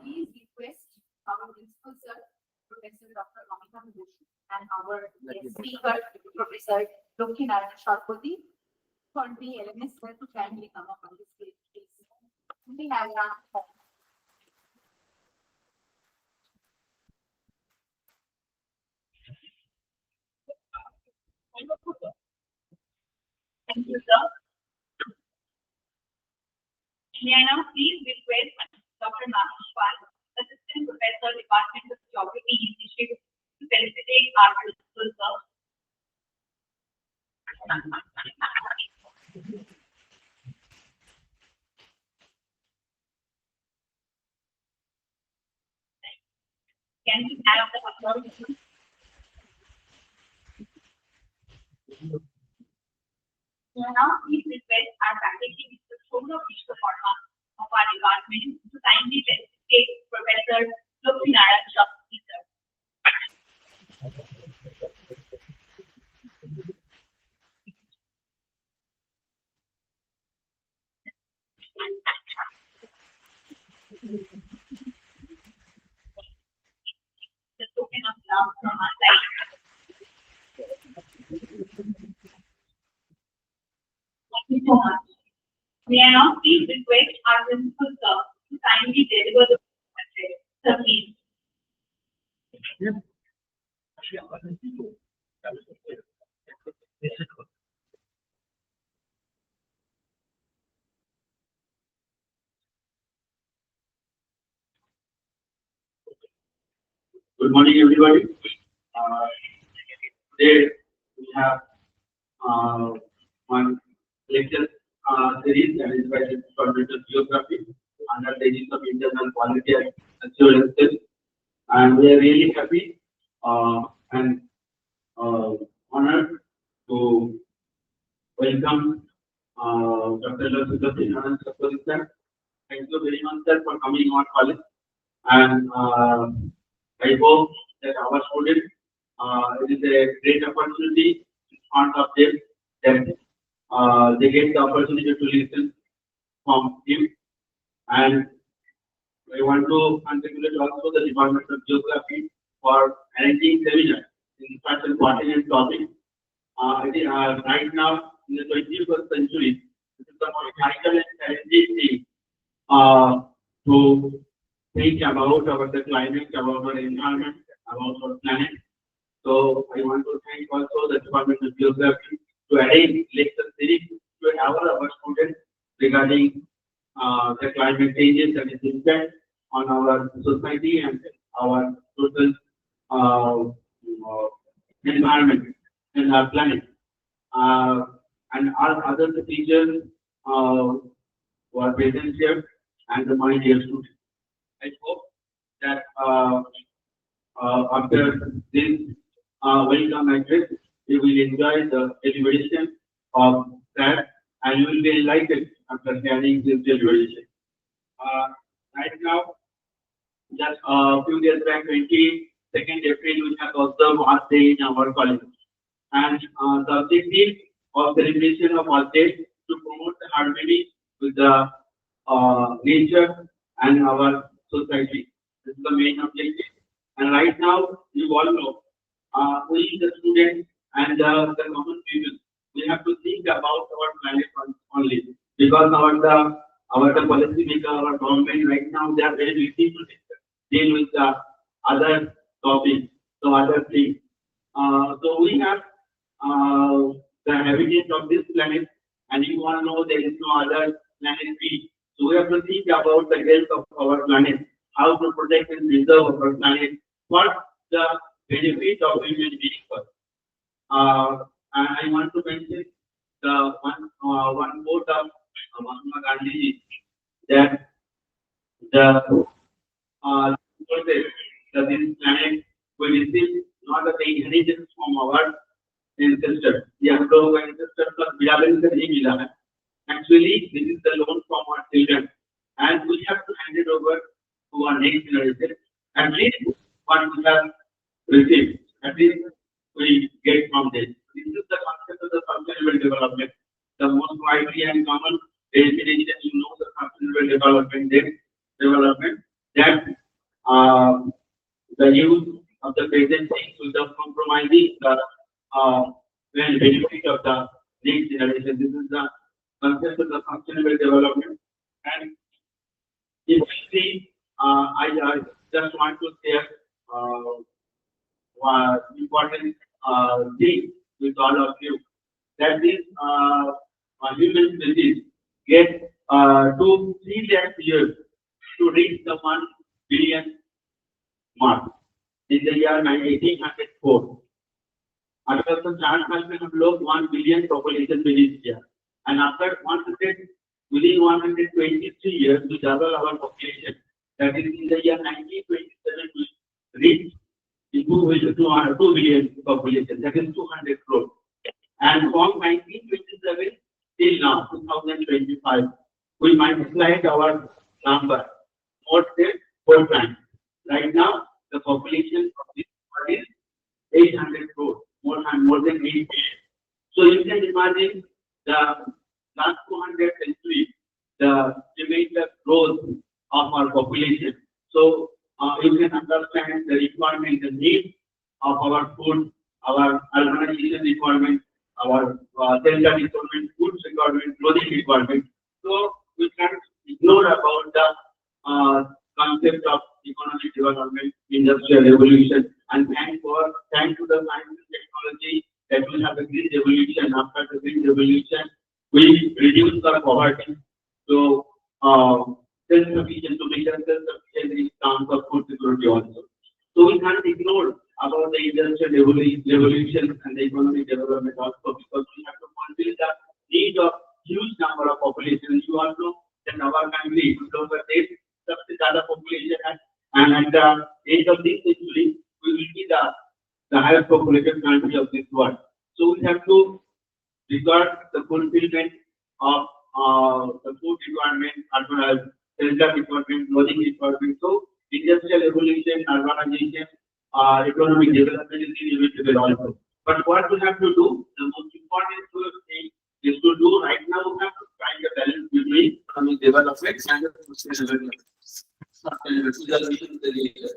please request our principal sir, Professor Dr. Amita Ghosh, and our guest speaker, Professor Lokhinarayan Sharpati, for the LMS sir to kindly come up on this stage, please. We have Thank you, sir. May I now please request Dr. Mahesh Pal, Assistant Professor, Department of Geography, Institute, to felicitate our principal, sir. Can we have the applause? May I now please request our faculty, Mr. Shobhra Vishwakarma of our department, to kindly felicitate Professor Lokhinarayan Sharpati, sir. The token of love from our side. Thank you so much. May I now please request our principal, sir, to kindly deliver the message. Sir, please. Good morning, everybody. Today we have one lecture series that is by the Department of Geography under the Aegis of Internal Quality Assurance, and we are really happy and honored to welcome Dr. Lokhinarayan Sharpati sir. Thank you very much, sir, for coming on college, and I hope that our students, it is a great opportunity in front of them that they get the opportunity to listen from him. And I want to congratulate also the Department of Geography for arranging seminar in such an important topic. It is, right now in the 21st century, it is the most vital and challenging thing to think about the climate, about our environment, about our planet. So I want to thank also the Department of Geography to arrange lecture series to empower our students regarding the climate changes and its impact on our society and our total environment and our planet. And our other teachers who are present here and my dear students. I hope that after this welcome address, you will enjoy the deliberation of that and you will be enlightened after hearing this deliberation. Right now, just a few days back, 22nd April, we have observed Earth Day in our college. And the objective of celebration of Earth Day to promote the harmony with the nature and our society. This is the main objective. And right now, you all know, we the students and the common people, we have to think about our planet only because our policy maker, our government right now, they are very busy to deal with the other topics, so other things. So we have the habitat of this planet, and you all know there is no other planet B. So we have to think about the health of our planet, how to protect and preserve our planet, what the benefit of human beings first. And I want to mention the one quote of Mahatma Gandhi that that this planet will receive not the inheritance from our ancestors. The ancestors plus बिरादरी से नहीं मिला है. Actually, this is the loan from our children, and we have to hand it over to our next generation. At least what we have received, at least we get from this. This is the concept of the sustainable development. The most widely and common definition, you know, the sustainable development. the use of the present things without compromising the benefit of the next generation. This is the concept of the sustainable development. And if we see, I just want to share important thing with all of you, that this human species get 2-3 lakh years to reach the 1 billion mark in the year 1804. अगर तो 4 साल में हम लोग 1 billion population पे reach किया, and after 123 years to double our population, that is in the year 1927 we reached into 2 billion population, that is 200 crore. And from 1927 till now 2025, we multiplied our number more than 4 times. Right now the population of this world is 800 crore, more than 8 billion. So you can imagine the last 200 centuries, the tremendous growth of our population. So you can understand the requirement, the need of our food, our urbanization requirement, our shelter requirement, food requirement, clothing requirement. So we can't ignore about the concept of economic development, industrial revolution, and thanks to the science and technology that we have a green revolution. After the green revolution, we reduce the poverty. So self-sufficient, to become self-sufficient in terms of food security also. So we can't ignore about the industrial revolution and the economic development also, because we have to fulfill the need of huge number of population. You all know that our country, सबसे ज़्यादा population है, and at the end of this century, we will be the highest populated country of this world. So we have to regard the fulfillment of the food requirement, as well as shelter requirement, clothing requirement. So industrial revolution, urbanization, economic development is inevitable also. But what we have to do, the most important thing is to do right now, we have to find a balance between economic development and social development.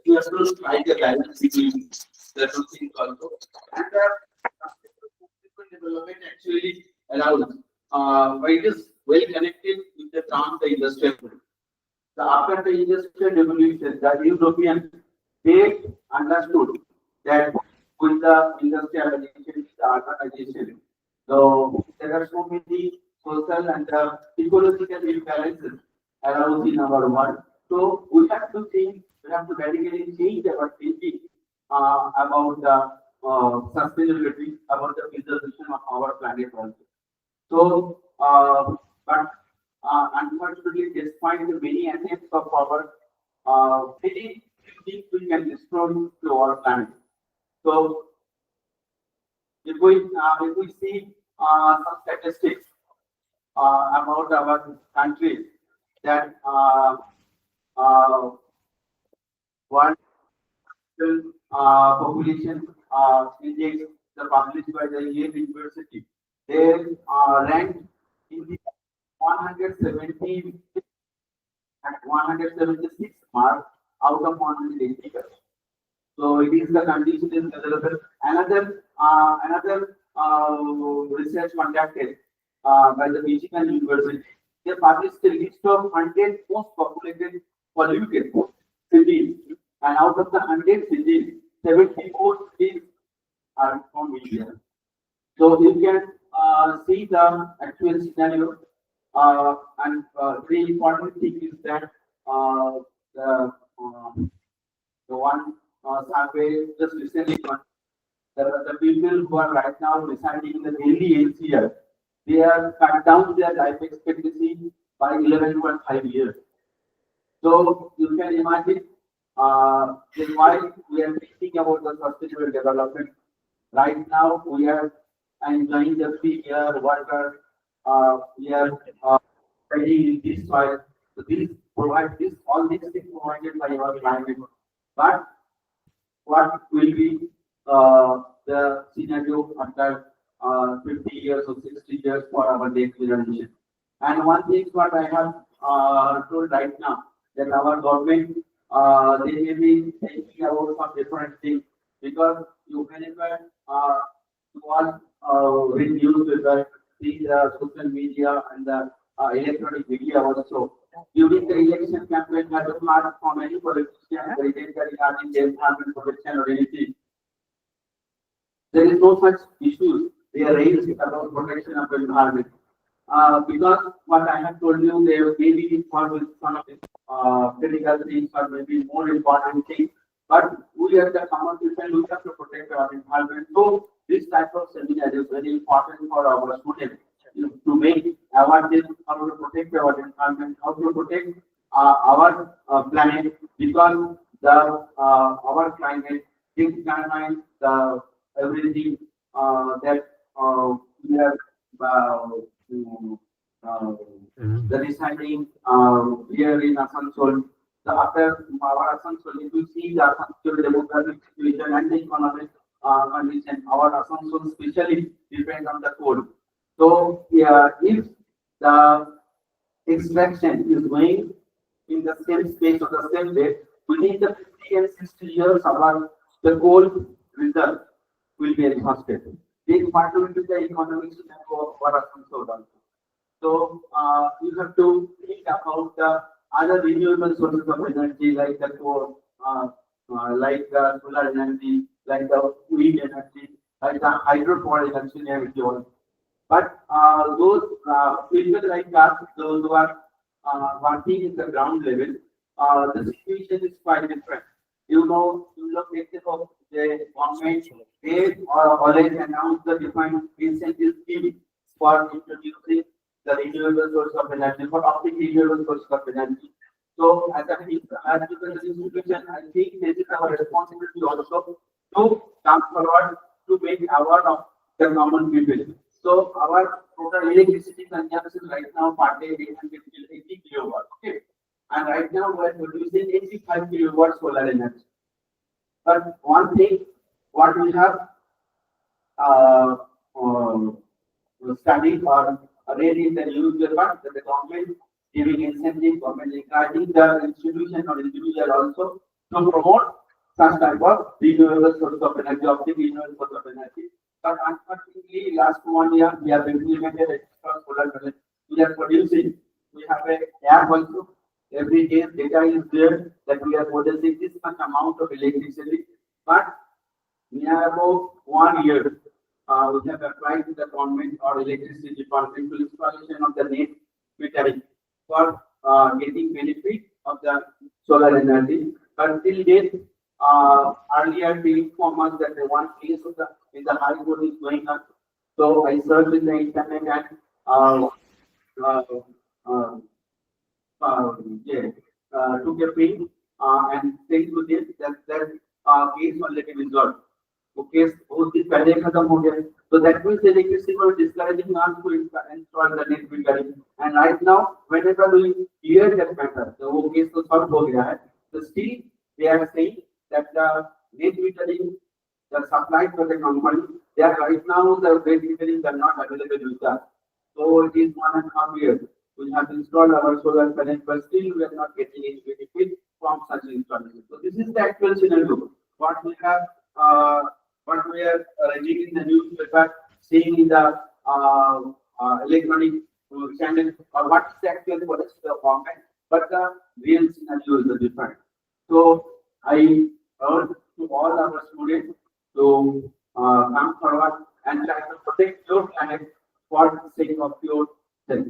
You have to strike a balance between the two things also. And the development actually allows, it is well connected with the term the industrial revolution. So after the industrial revolution, the Europeans, they understood that with the industrialization, the urbanization, so there are so many social and ecological imbalances around in our world. So we have to think, we have to radically change our thinking about the sustainability, about the preservation of our planet also. So, but unfortunately, despite the many assets of our many things we can destroy to our planet. So, if we see some statistics about our country, that one population index, published by the Yale University, they ranked in the 170 at 176 mark out of 180. So it is the condition is available. Another research conducted by the Michigan University, they published a list of 100 most populated polluted cities, and out of the 100 cities, 74 cities are from India. So you can see the actual scenario, and the important thing is that the one survey just recently done, the people who are right now residing in the Delhi NCR, they have cut down their life expectancy by 11.5 years. So you can imagine then why we are thinking about the sustainable development. Right now we are enjoying the free air, water, we are studying in this soil. So this provide this all these things provided by our climate. But what will be the scenario after 50 years or 60 years for our next generation? And one thing what I have told right now, that our government they may be thinking about some different things because you whenever you want read newspaper, see the social media and the electronic media also. During the election campaign, I was not from any politician related regarding the environment protection or anything. There is no such issues they are raised about protection of the environment. Because what I have told you, they may be for with some of the critical things or maybe more important things. But we as the common people, we have to protect our environment. So this type of seminar is very important for our students to make awareness how to protect our environment, how to protect our planet because the our climate, things determine the everything that we have the recycling here in Asansol. The after our Asansol, if you see the Asansol demographic situation and the economic condition, our Asansol especially depends on the coal. So yeah, if the extraction is going in the same space or the same way, within the 50 and 60 years, our the coal reserve will be exhausted. This part will be the economic scenario for us also. So you have to think about the other renewable sources of energy like the coal, like the solar energy, like the wind energy, like the hydropower energy also. But those people like us, those who are working in the ground level, the situation is quite different. You know, let's say of the government, they always announce the defined incentive scheme for introducing the renewable source of energy, for opting renewable source of energy. So as a institution, I think this is our responsibility also to come forward to make aware of the common people. So our total electricity consumption right now per day 880 kilowatts. Okay. And right now we are producing 85 kilowatts solar energy. But one thing, what we have studied or read in the newspaper that the government giving incentive, government encouraging the institution or individual also to promote such type of renewable source of energy, optic renewable source of energy. But unfortunately, last 1 year we have implemented extra solar panel. We are producing. We have a app also. Every day data is there that we are producing this much amount of electricity. But near about 1 year, we have applied to the government or electricity department to installation of the net metering for getting benefit of the solar energy. But till date, earlier they informed us that the one case of the in the high court is going on. So I searched in the internet and took a print and sent to this that case already resolved. Okay, so this पहले खत्म हो गया. So that means the electricity was discouraging us to install the net metering. And right now, whenever we hear that matter, the whole case तो solve हो गया है. So still they are saying that the net metering, the supply for the company, they are right now the net metering are not available with us. So it is 1.5 years. We have installed our solar panel, but still we are not getting any benefit from such installation. So this is the actual scenario. What we have, what we are reading in the newspaper, seeing in the electronic channel, or what is the actual policy of the government, but the real scenario is different. So I urge to all our students to come forward and try to protect your planet for the sake of your health.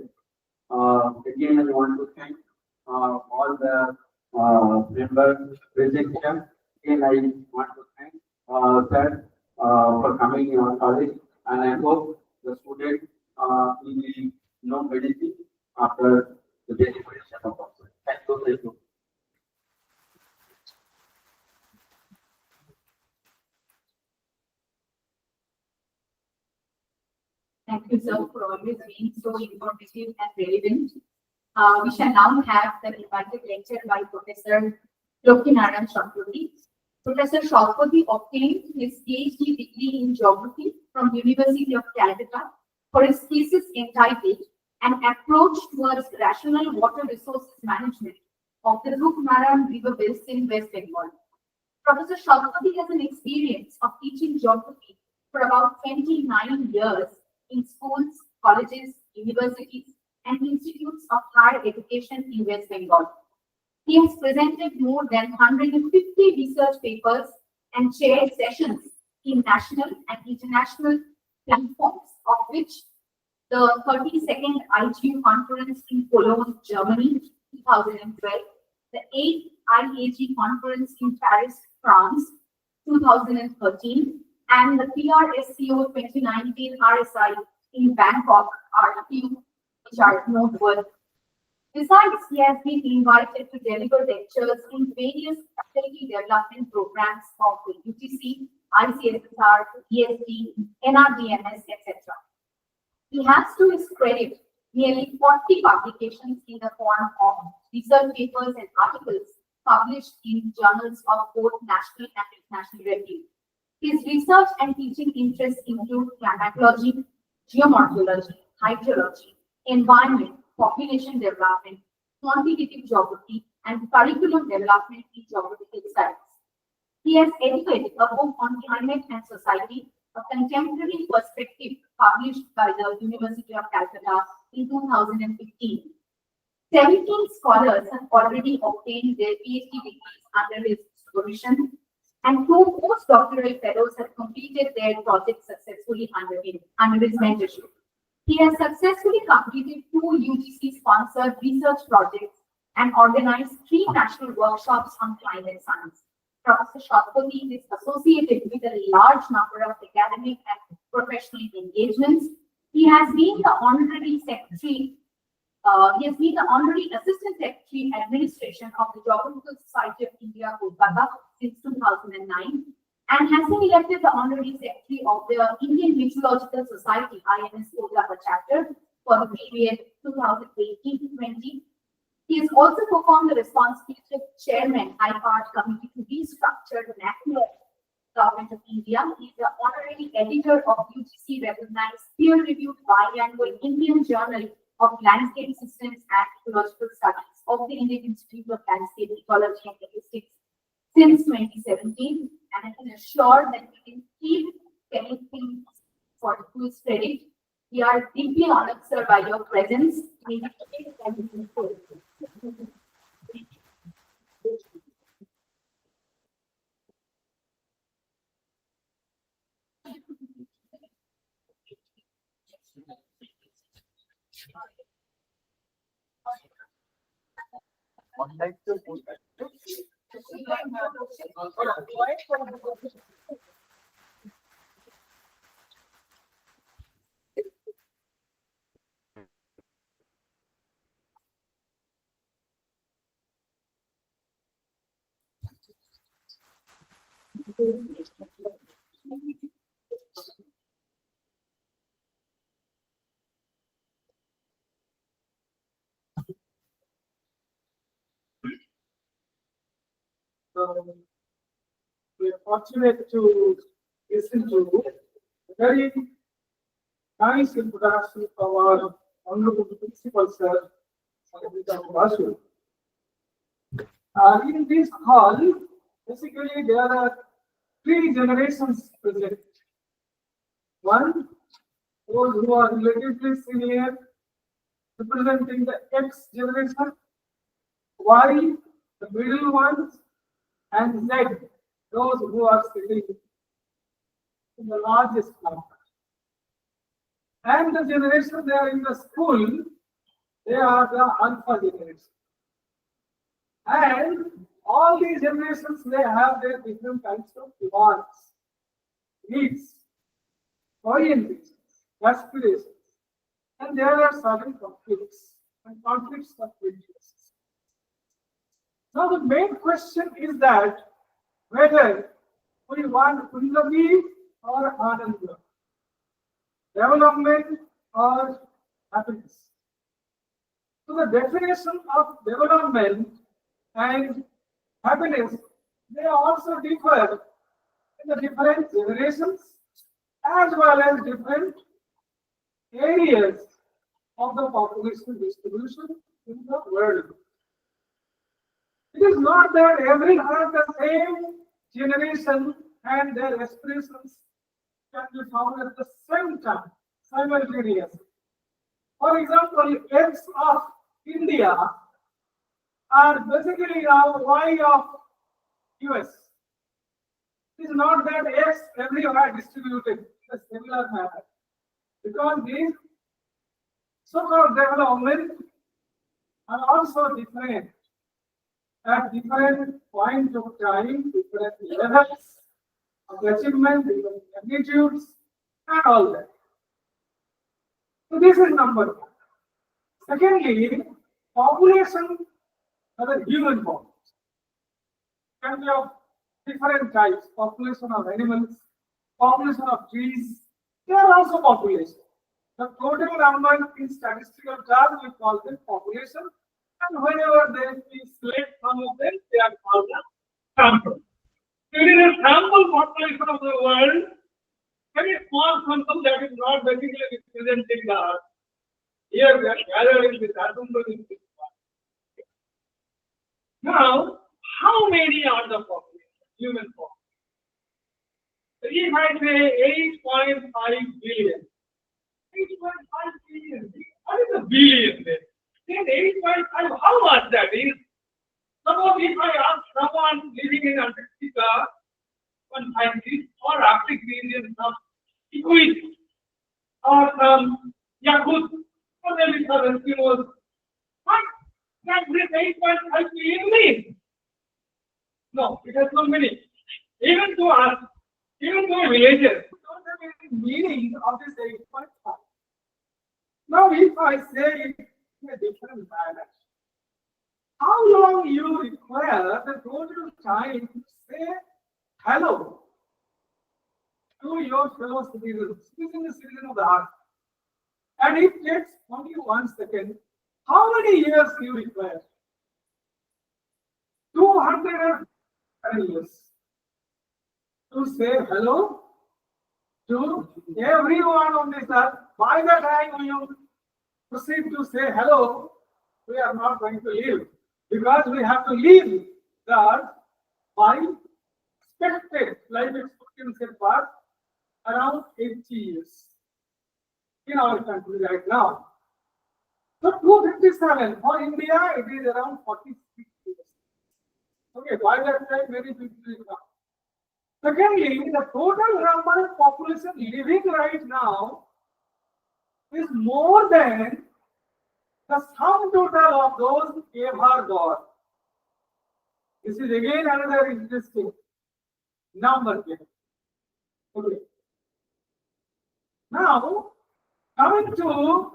Again, I want to thank all the members present here. Again, I want to thank sir for coming in our college, and I hope the students will know medicine after the dedication of us. Thank you. Thank you. Thank you, sir, for always being so informative and relevant. We shall now have the invited lecture by Professor Lokhinarayan Chakraborty. Professor Chakraborty obtained his PhD degree in geography from University of Calcutta for his thesis entitled "An Approach Towards Rational Water Resources Management of the Ruknaran River Basin, West Bengal. Professor Shalpati has an experience of teaching geography for about 29 years in schools, colleges, universities, and institutes of higher education in West Bengal. He has presented more than 150 research papers and chaired sessions in national and international platforms, of which the 32nd IGU conference in Cologne, Germany, 2012, the 8th IAG conference in Paris, France, 2013, and the PRSCO 2019 RSI in Bangkok are few which are noteworthy. Besides, he has been invited to deliver lectures in various faculty development programs of the UTC, ICSSR, ESD, NRDMS, etc. He has to his credit nearly 40 publications in the form of research papers and articles published in journals of both national and international review. His research and teaching interests include climatology, geomorphology, hydrology, environment, population development, quantitative geography, and curriculum development in geographical studies. He has edited a book on climate and society, a contemporary perspective published by the University of Calcutta in 2015. 17 scholars have already obtained their PhD degrees under his supervision, and 2 postdoctoral fellows have completed their projects successfully under his mentorship. He has successfully completed 2 UGC-sponsored research projects and organized 3 national workshops on climate science. Professor Shalpati is associated with a large number of academic and professional engagements. He has been the honorary secretary. He has been the honorary assistant secretary administration of the Geographical Society of India, Kolkata, since 2009, and has been elected the honorary secretary of the Indian Meteorological Society, IMS Kolkata chapter, for the period 2018 to 20. He has also performed the responsibility of chairman, High Court Committee to restructure the national government of India. He is the honorary editor of UGC recognized peer-reviewed biannual Indian Journal of Landscape Systems and Ecological Studies of the Indian Institute of Landscape Ecology and Statistics since 2017, and I can assure that we can keep anything for full credit. We are deeply honored, sir, by your presence. We are fortunate to listen to a very nice introduction from our honorable principal, sir, Vasu. In this hall, basically there are 3 generations present. One, those who are relatively senior, representing the X generation, Y, the middle ones, and Z, those who are sitting in the largest number. And the generation they are in the school, they are the alpha generation. And all these generations, they have their different kinds of demands, needs, orientations, aspirations, and there are certain conflicts and conflicts of interests. Now the main question is that whether we want Punjabi or Ananda, development or happiness. So the definition of development and happiness, they also differ in the different generations as well as different areas of the population distribution in the world. It is not that everyone the same generation and their aspirations can be found at the same time, simultaneously. For example, eggs of India are basically now Y of US. It is not that eggs everywhere distributed in a similar manner, because these so-called development are also different at different points of time, different levels of achievement, different magnitudes, and all that. So this is number one. Secondly, population of the human population can be of different types. Population of animals, population of trees, they are also population. The total number in statistical terms we call them population, and whenever we select some of them, they are called a sample. It is a sample population of the world, very small sample that is not basically representing the earth. Here we are gathering this assembled in this part. Now, how many are the population, human population? If I say 8.5 billion, 8.5 billion, what is a billion then? Then 8.5, how much that is? Suppose if I ask someone living in Antarctica, one scientist, or Arctic region, some Inuit, or some Yakut, or maybe some Eskimos, what does this 8.5 billion mean? No, it has no meaning. Even to us, even to villages, we don't have any meaning of this 8.5. Now, if I say it in a different manner, how long you require the total time to say hello to your fellow citizens, citizen of the earth, and it takes only 1 second, how many years you require? 200 years to say hello to everyone on this earth. By the time you proceed to say hello, we are not going to live, because we have to leave the earth by expected life expectancy path around 80 years in our country right now. So 257 for India, it is around 46 years. Okay, by that time many people will come. Secondly, the total number of population living right now is more than the sum total of those ever gone. This is again another interesting number here. Okay. Now, coming to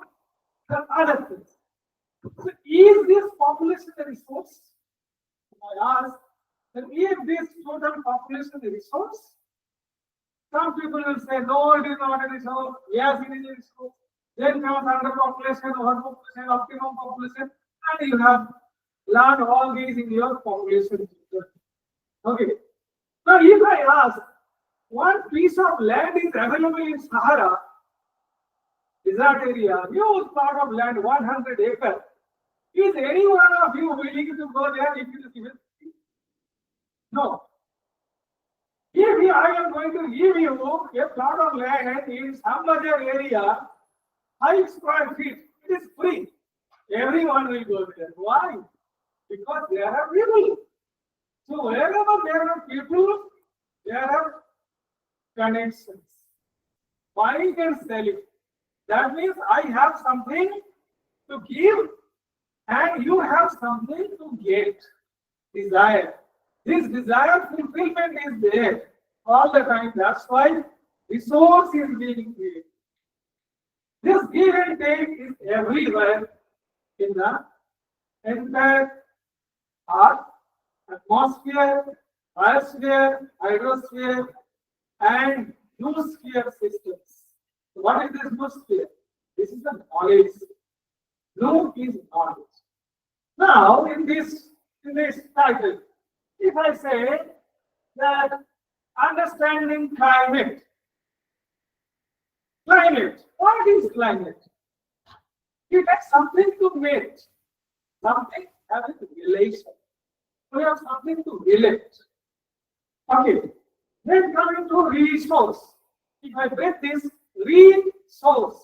the other things. So, is this population a resource? I ask, then is this total population a resource? Some people will say, no, it is not a resource. Yes, it is a resource. Then comes underpopulation, overpopulation, optimum population, and you have learned all these in your population. Okay. Now, if I ask, one piece of land is available in Sahara, desert area, huge part of land, 100 acres. Is any one of you willing to go there if it is given? No. If I am going to give you a plot of land in some other area, 5 square feet, it is free. Everyone will go there. Why? Because there are people. So wherever there are people, there are connections. Buying and selling. That means I have something to give and you have something to get. Desire. This desire fulfillment is there all the time. That's why resource is being created. This give and take is everywhere in the entire earth, atmosphere, biosphere, hydrosphere, and noosphere systems. What is this noosphere? This is the knowledge. No is knowledge. Now, in this title, if I say that understanding climate, what is climate? It has something to meet, something having relation. we have something to relate. Okay, then coming to resource. If I break this resource,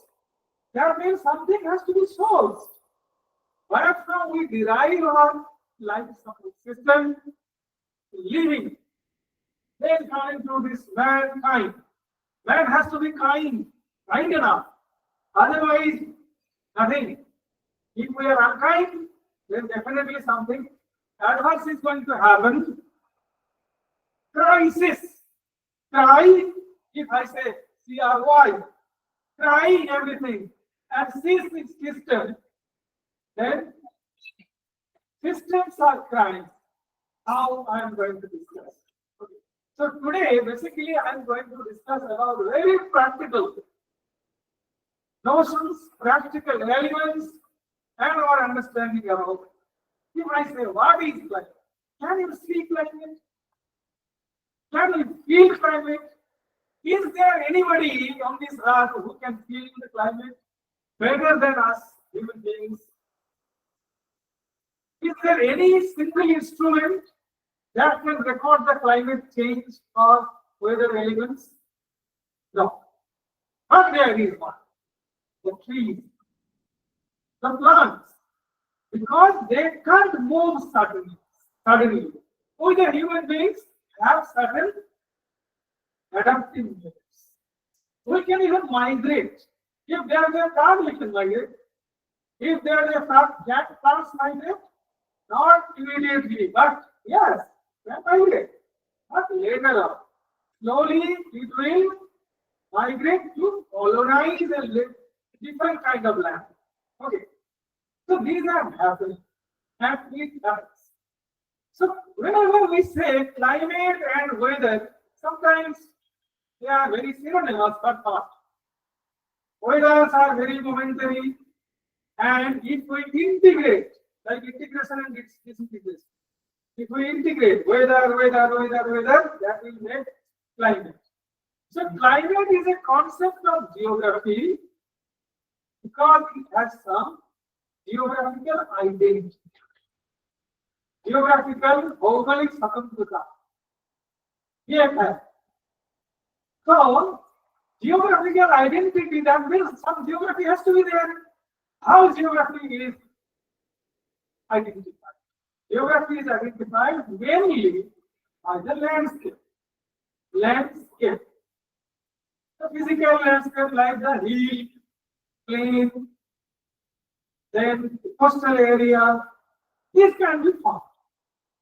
that means something has to be sourced. Where from we derive our life support system, living. Then coming to this mankind. Man has to be kind enough. Otherwise, nothing. If we are unkind, then definitely something adverse is going to happen. Crisis. Cry, if I say CRY, cry everything and cease its system, then systems are crying. How I am going to discuss. Okay. So today, basically, I am going to discuss about very practical notions, practical elements, and our understanding about. If I say, what is climate? Can you see climate? Can you feel climate? Is there anybody on this earth who can feel the climate better than us human beings? Is there any single instrument that can record the climate change or weather elements? No. But there is one. The trees, the plants, because they can't move suddenly. We the human beings have certain adaptive units. We can even migrate. If there is a car, we can migrate. If there is a cat, plants migrate, not immediately, but yes, they migrate. But later on, slowly it will migrate to colonize a different kind of land. Okay. So these are happening. And it happens. So whenever we say climate and weather, sometimes they are very synonymous but not. Weathers are very momentary, and if we integrate, like integration and disintegration, if we integrate weather, that will make climate. So climate is a concept of geography because it has some geographical identity. Geographical भौगोलिक स्वतंत्रता ये है. So geographical identity, that means some geography has to be there. How geography is identified? Geography is identified mainly by the landscape. Landscape. The physical landscape like the hill, plain, then coastal area, this can be found.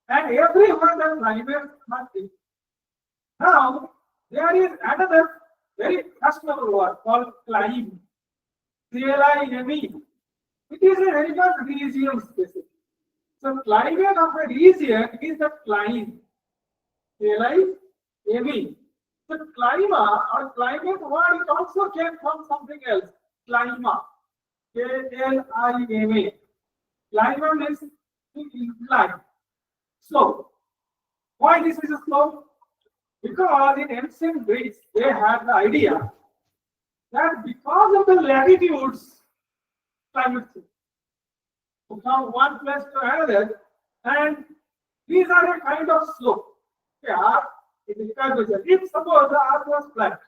And everyone has climate must be. Now, there is another very fashionable word called climate. CLIME. It is a very much region specific. So, climate of a region is the climate. CLIME. The clima or climate word it also came from something else. Clima. KLIMA. Clima means to incline. So, why this is a slope? Because in ancient Greece, they had the idea that because of the latitudes, climate change. From one place to another, and these are a kind of slope. Yeah, it is curvature. If suppose the earth was flat,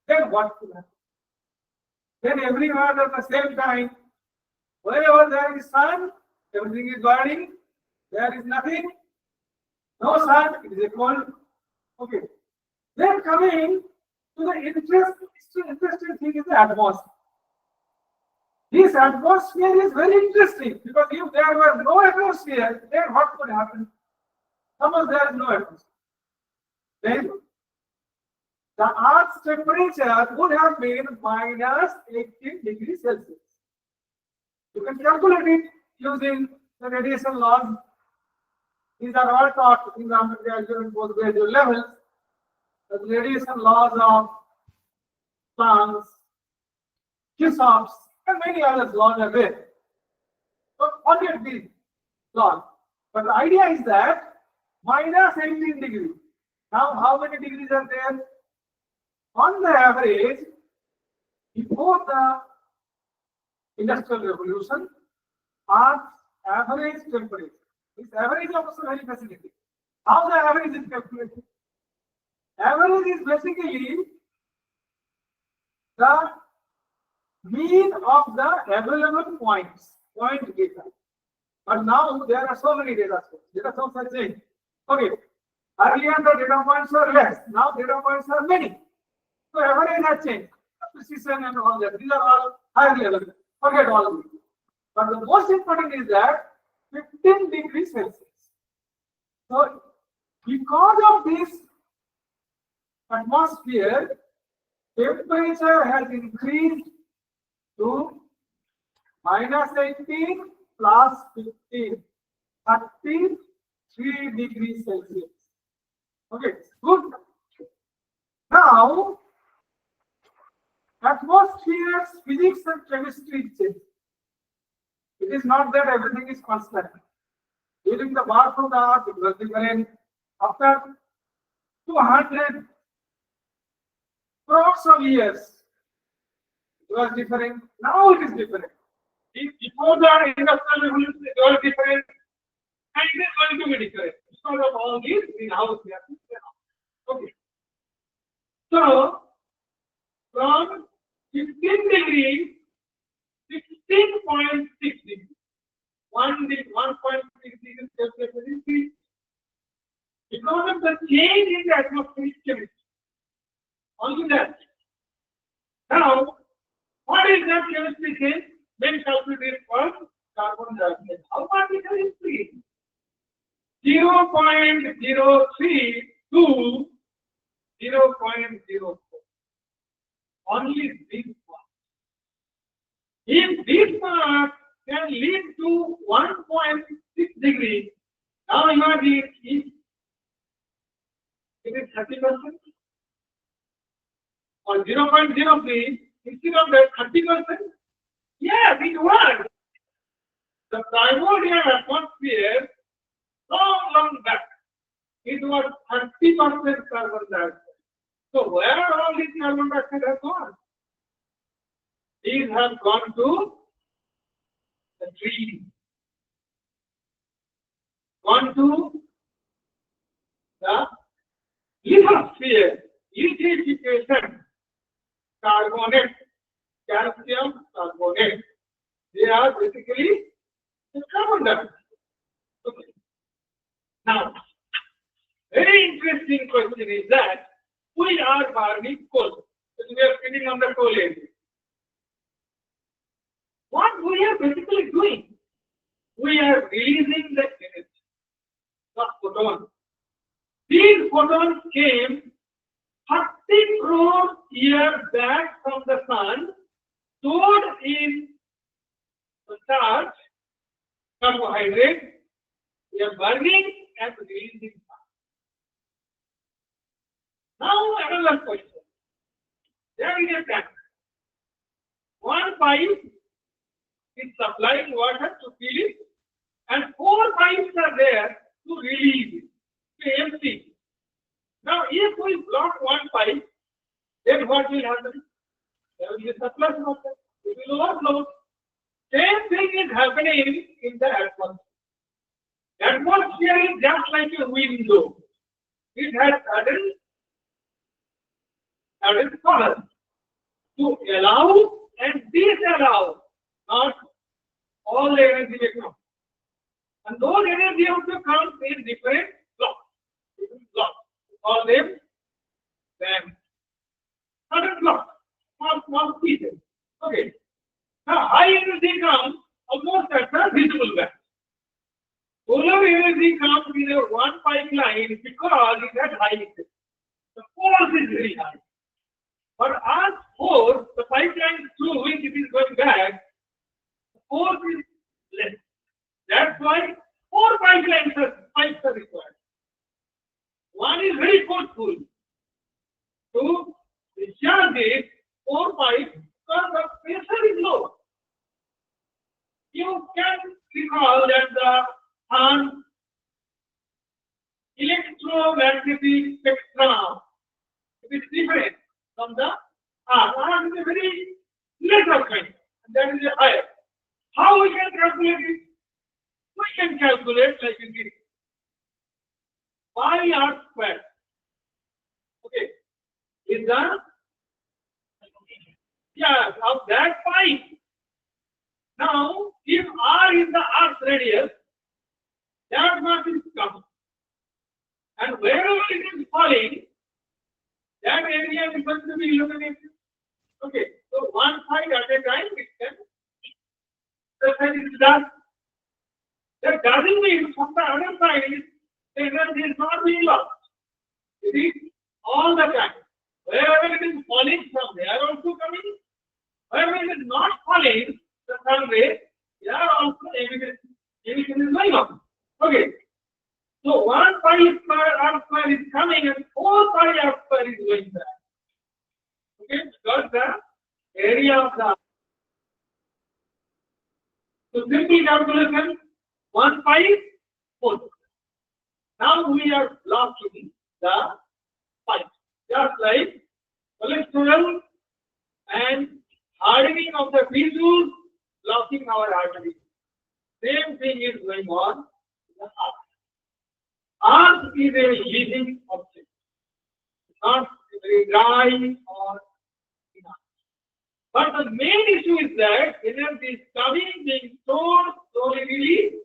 then what will happen? Then everywhere at the same time, wherever there is sun, everything is burning. There is nothing. No sun, it is a cold. Okay. Then coming to the interesting thing is the atmosphere. This atmosphere is very interesting because if there were no atmosphere, then what would happen? Suppose there is no atmosphere. Then the Earth's temperature would have been minus 18 degrees Celsius. You can calculate it using the radiation laws. These are all taught in the undergraduate and postgraduate levels. The radiation laws of Planck's, Kirchhoff's, and many other laws are there. So forget these laws. But the idea is that minus 18 degrees. Now, how many degrees are there? On the average, before the Industrial Revolution, Earth's average temperature, This average is also very fascinating. How the average is calculated? Average is basically the mean of the available points, point data. But now there are so many data sources. Data sources are changed. Okay. Earlier the data points were less. Now data points are many. So average has changed. Precision and all that. These are all higher level. Forget all of it. But the most important is that 15 degrees Celsius. So because of this atmosphere, temperature has increased to -18 plus 15, 33 degrees Celsius. Okay, good. Now, atmosphere's physics and chemistry change. It is not that everything is constant. During the birth of the earth, it was different. After 200 crores of years, it was different. Now it is different. Before the industrial revolution, it was different. And it is going to be different. Because of all these greenhouse gases. Okay. So, from 15 degrees, 16.6 degrees. 1.6 degrees Celsius is increased because of the change in the atmospheric chemistry. Only that. Now, what is that chemistry change? When calculated for carbon dioxide, how much it has increased? 0.03 to 0.04. Only this one. If this part can lead to 1.6 degrees, now imagine if it is 30% or 0.03 instead of that 30%. Yes, it was. The primordial atmosphere long back, it was 30% carbon dioxide. So where are all these carbon dioxide have gone? These have gone to the trees, gone to the lithosphere, lithification, carbonate, calcium carbonate. They are basically the carbon dioxide. Okay. Now, very interesting question is that we are burning coal. So we are sitting on the coal area. What we are basically doing, we are releasing the energy, the photons. These photons came 30 crore years back from the sun, stored in the starch, carbohydrate. We are burning and releasing. Now another question. There is a tank. One pipe is supplying water to fill it, and 4 pipes are there to release it, to empty. Now, if we block one pipe, then what will happen? There will be a surplus water. It will overflow. Same thing is happening in the atmosphere. Atmosphere is just like a window. It has certain colors to allow and disallow not all the energy may come. And those energy also comes in different blocks. Call them then certain blocks, small pieces. Okay. Now high energy comes almost at the visible band. Solar energy comes in a one pipeline because it has high energy. The force is very high. But as force, the pipeline through which it is going back, the force is less. That's why 4 pipes are required. One is very forceful. To discharge it, 4 pipes, because the pressure is low. You can recall that the sun electromagnetic spectrum is different from the earth. Earth is a very lesser kind, and that is a higher. How we can calculate it? We can calculate like you did. Pi r square. Okay. Is the, yeah, of that pi. Now, if r is the arc radius, that mass is coming. And wherever it is falling, that area is going to be illuminated. Okay, so one side at a time it can, the side is dark. That doesn't mean from the other side the energy is not being lost. It is all the time. Wherever it is falling from, they are also coming. Wherever it is not falling, the sun rays, they are also emission is going on. Okay. So 1 pi square r square is coming and 4 pi r square is going back. Okay, because the area of the, so simple calculation, 1 pi is 4. Now we are blocking the pi, just like cholesterol and hardening of the tissues blocking our arteries. Same thing is going on in the heart. Earth is a living object, not very dry or enough. But the main issue is that energy is coming, being stored, slowly released.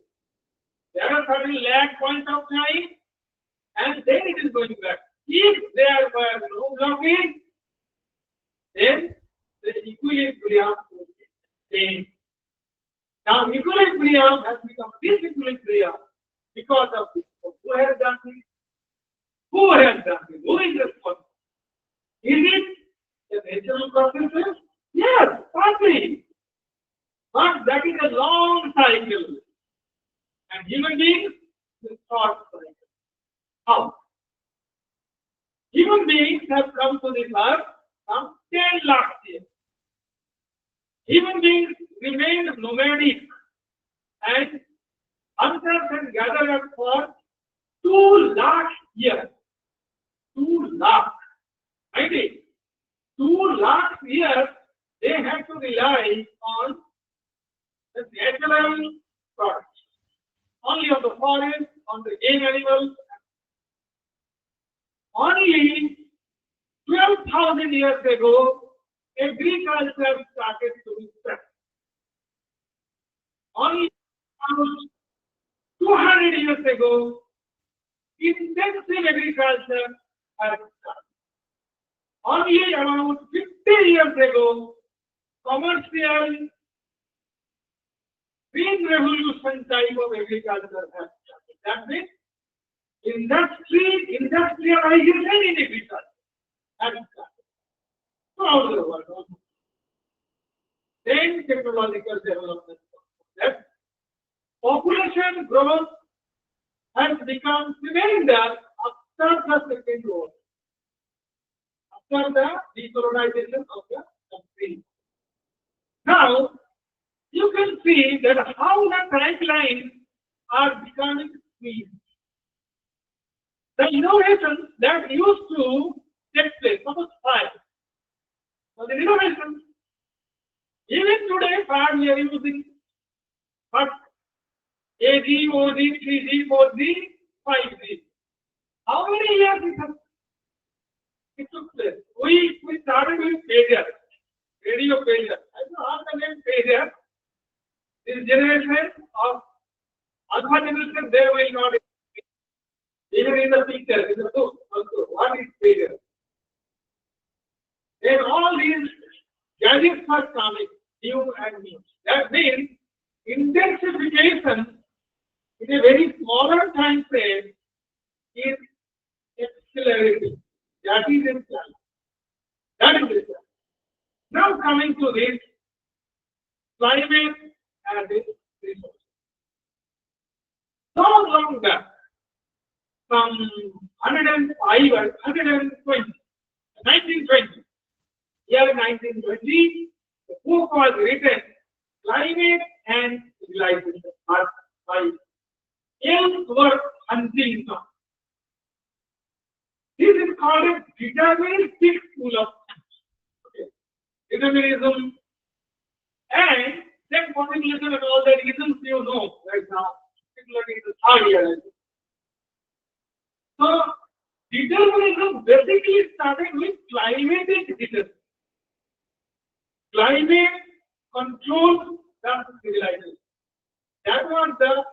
There are certain lag point of time, and then it is going back. If there were no blockage, then the equilibrium would change. Now, equilibrium has become disequilibrium because of this. Who has done this? Who has done this? Who is responsible? Is it the natural processes? Yes, partly. But that is a long cycle. And human beings is a short cycle. How? Human beings have come to this earth some 10 lakh years. Human beings remained nomadic and hunters and gatherers for 2 lakh years. 2 lakh. I think 2 lakh years they had to rely on the natural products. Only on the forest, on the game animals. Only 12,000 years ago, agriculture started to be spread. Only 200 years ago, intensive agriculture had started. Only around 50 years ago, commercial green revolution type of agriculture has started. That means industrialization in agriculture has started. Throughout the world. Then technological development. That population growth has become tremendous after the Second World War, after the decolonization of the country. Now, you can see that how the timelines are becoming squeezed. The innovations that used to take place, suppose fire. So the innovations, even today, fire we are using, but AG, OG, 3G, 4G, 5G. How many years it took place? We started with pager, radio pager. I don't know how the name pager. This generation of Alpha generation, they will not even in the picture, in the book also. What is pager? Then all these gadgets are coming, new and new. That means intensification in a very smaller time frame is accelerating. That is in plan. That is it. Now coming to this climate and its resources. So long back, from 105 or 120, 1920, year 1920, the book was written, Climate and Civilization, by Ellsworth Huntington. This is called a deterministic school of determinism and then population and all the reasons you know right now. particularly in the third year. So, determinism basically started with climatic determinism. Climate controls the civilization. That was the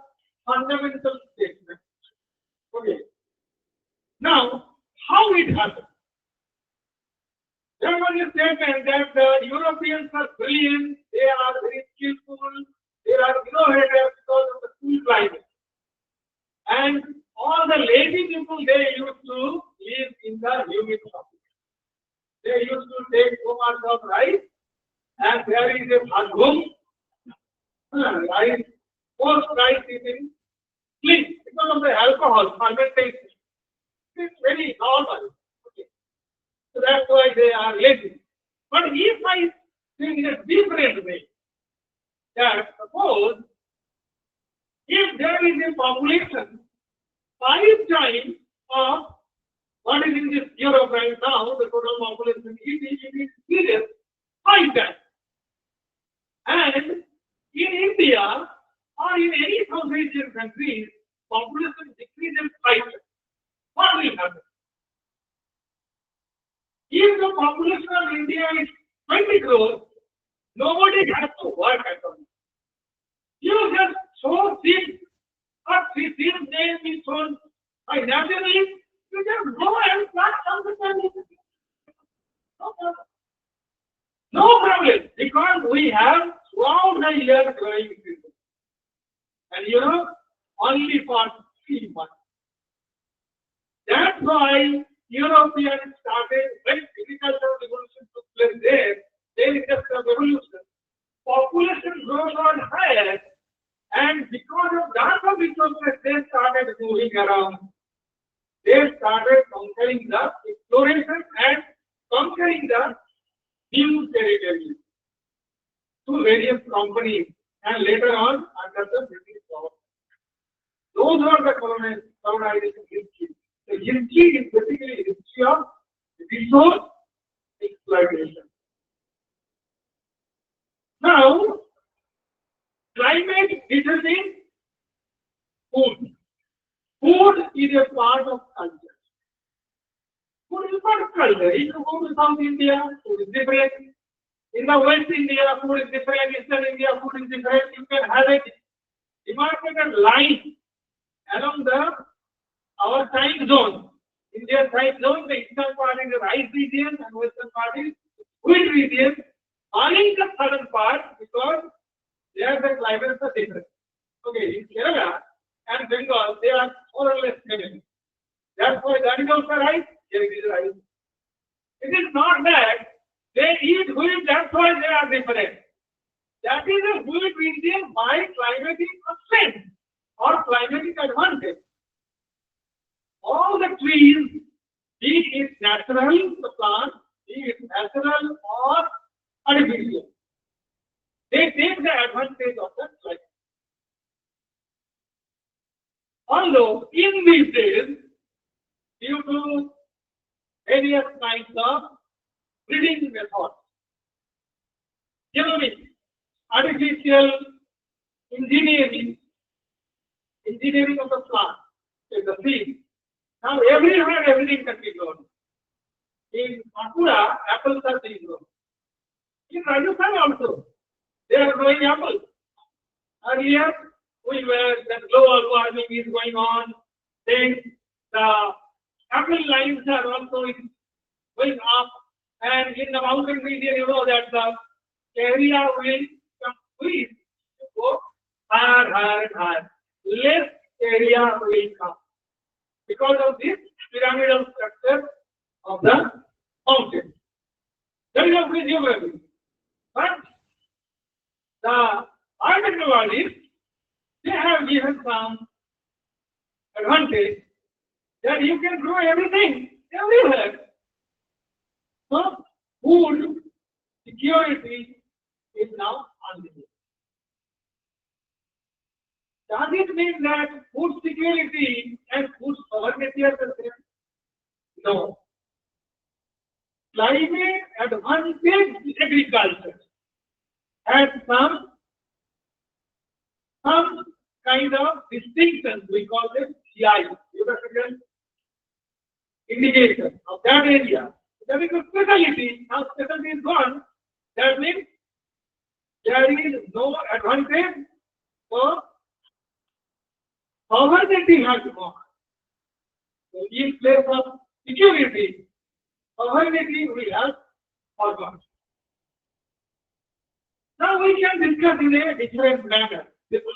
fundamental statement. Okay. Now, how it happened? There was a statement that the Europeans are brilliant, they are very skillful, they are innovators because of the cool climate. And all the lazy people, they used to live in the humid tropics. They used to take so much of rice, and there is a bhagum, rice, post rice is in clean because of the alcohol, fermentation. It's very normal. Okay. So that's why they are lazy. But if I think in a different way, that suppose if there is a population 5 times of what is in this Europe right now, the total population is serious 5 times. And in India or in any South Asian countries, population decreases 5 times. What will happen? If the population of India is 20 crores, nobody has to work at all. You just sow seeds, or seed name is sown by naturally, you just go and plant something. No problem. No problem, because we have throughout the year growing season. And you know, only for 3 months. That's why Europeans started, when agricultural revolution took place there is just a revolution. Population growth was higher, and because of that resources, they started moving around. They started conquering the exploration and conquering the new territories to various companies, and later on under the British power. Those are the colonization history. The history is basically history of resource exploitation. Now, climate determines food. Food is a part of culture. Food is part of culture. If you go to South India, food is different. In the West India, food is different. Eastern India, food is different. You can have a demarcated line along our time zone. Indian time zone, the eastern part is the rice region and western part is wheat region. Only the southern part, because there the climates are different. Okay, in Kerala and Bengal, they are more or less similar. That's why that is also rice, here it is rice. It is not that they eat wheat, that's why they are different. That is a wheat region by climatic constraint or climatic advantage. All the trees, be it natural, the plant, be it natural or artificial, they take the advantage of the climate. Although in these days, due to various kinds of breeding methods, genomics, artificial engineering of the plant, the seed. Now everywhere everything can be grown. In Bankura, apples are being grown. In Rajasthan also, they are growing apples. Earlier, we were that global warming is going on. Then the apple lines are also going up. And in the mountain region, you know that the area will increase to go higher and higher. Less area will come because of this pyramidal structure of the mountain. That is of geography. But the biotechnologists, they have given some advantage that you can grow everything everywhere. So food security is now unlimited. Does it mean that food security and food sovereignty are the same? No. Climate advantage agriculture has some kind of distinctions, we call them GI, geographical indication of that area. That is a specialty. Now specialty is gone. That means there is no advantage. So sovereignty has gone. So in place of security, sovereignty we have forgone. Now we can discuss in a different manner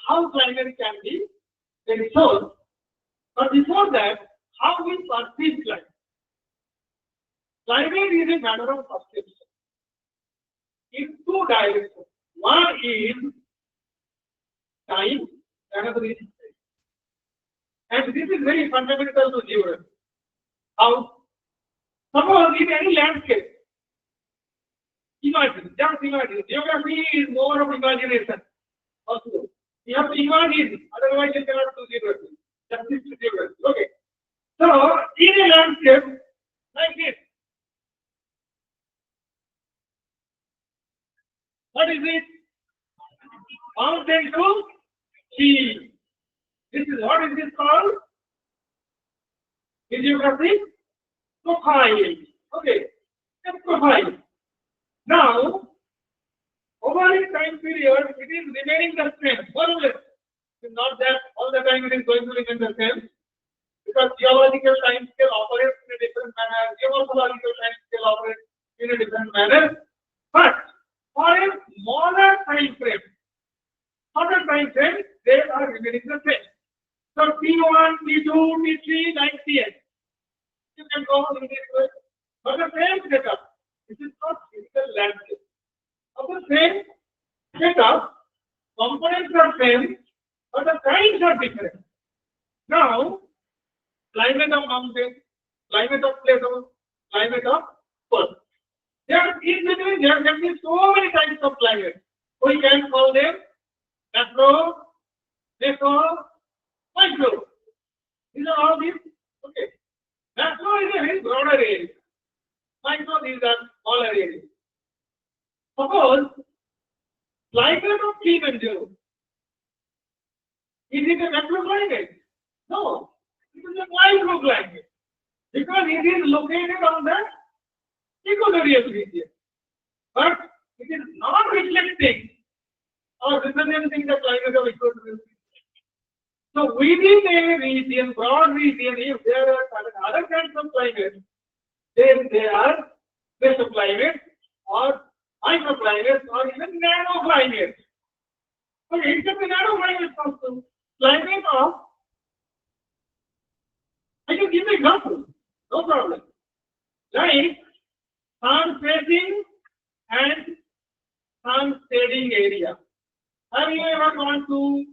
how climate can be ensured. But before that, how we perceive climate. Climate is a matter of perception in two directions. One is time, another is space. And this is very fundamental to geography. How? Suppose in any landscape, imagine, just imagine. Geography is more of imagination. Also, you have to imagine, otherwise you cannot do geography. Justice to geography. Okay. So, in a landscape like this, what is it? Mountain to sea. This is what is this called? In geography, profile. Okay, a profile. Now, over a time period, it is remaining the same, more or less. It's not that all the time it is going to remain the same, because geological time scale operates in a different manner, geomorphological time scale operates in a different manner. But for a smaller time frame, they are remaining the same. So T1, T2, T3, 98. You can go in this way. But the same setup, this is not physical landscape. Of the same setup, components are same, but the kinds are different. Now, climate of mountain, climate of plateau, climate of earth. There can be so many types of climate. We can call them macro, meso, micro. These are all these. Okay. Macro is a very broader area. Micro is a smaller area. Suppose climate of Kilimanjaro. Is it a macro climate? No. It is a micro climate. Because it is located on the equatorial region. But it is not reflecting or representing the climate of equatorial region. So within a region, broad region, if there are other kinds of climate, then they are mesoclimate or microclimate or even nanoclimate. Okay, it can be nanoclimate also. Climate of, I can give an example, no problem. Like sun facing and sun shading area. Have you ever gone to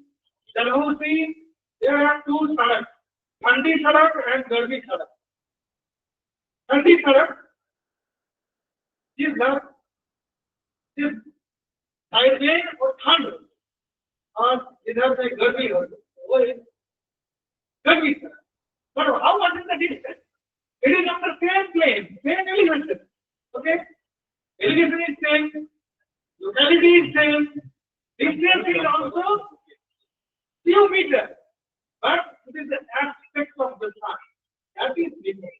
Dalhousie? There are two sadaks, Thandi Sadak and Garbi Sadak. Thandi Sadak is the highway or Thand, or इधर से Garbi road. वो is Garbi Sadak. But how much is the distance? It is on the same plane, same elevation. Okay? Elevation is same, locality is same, distance is also few meters. But it is the aspect of the sun. That is different.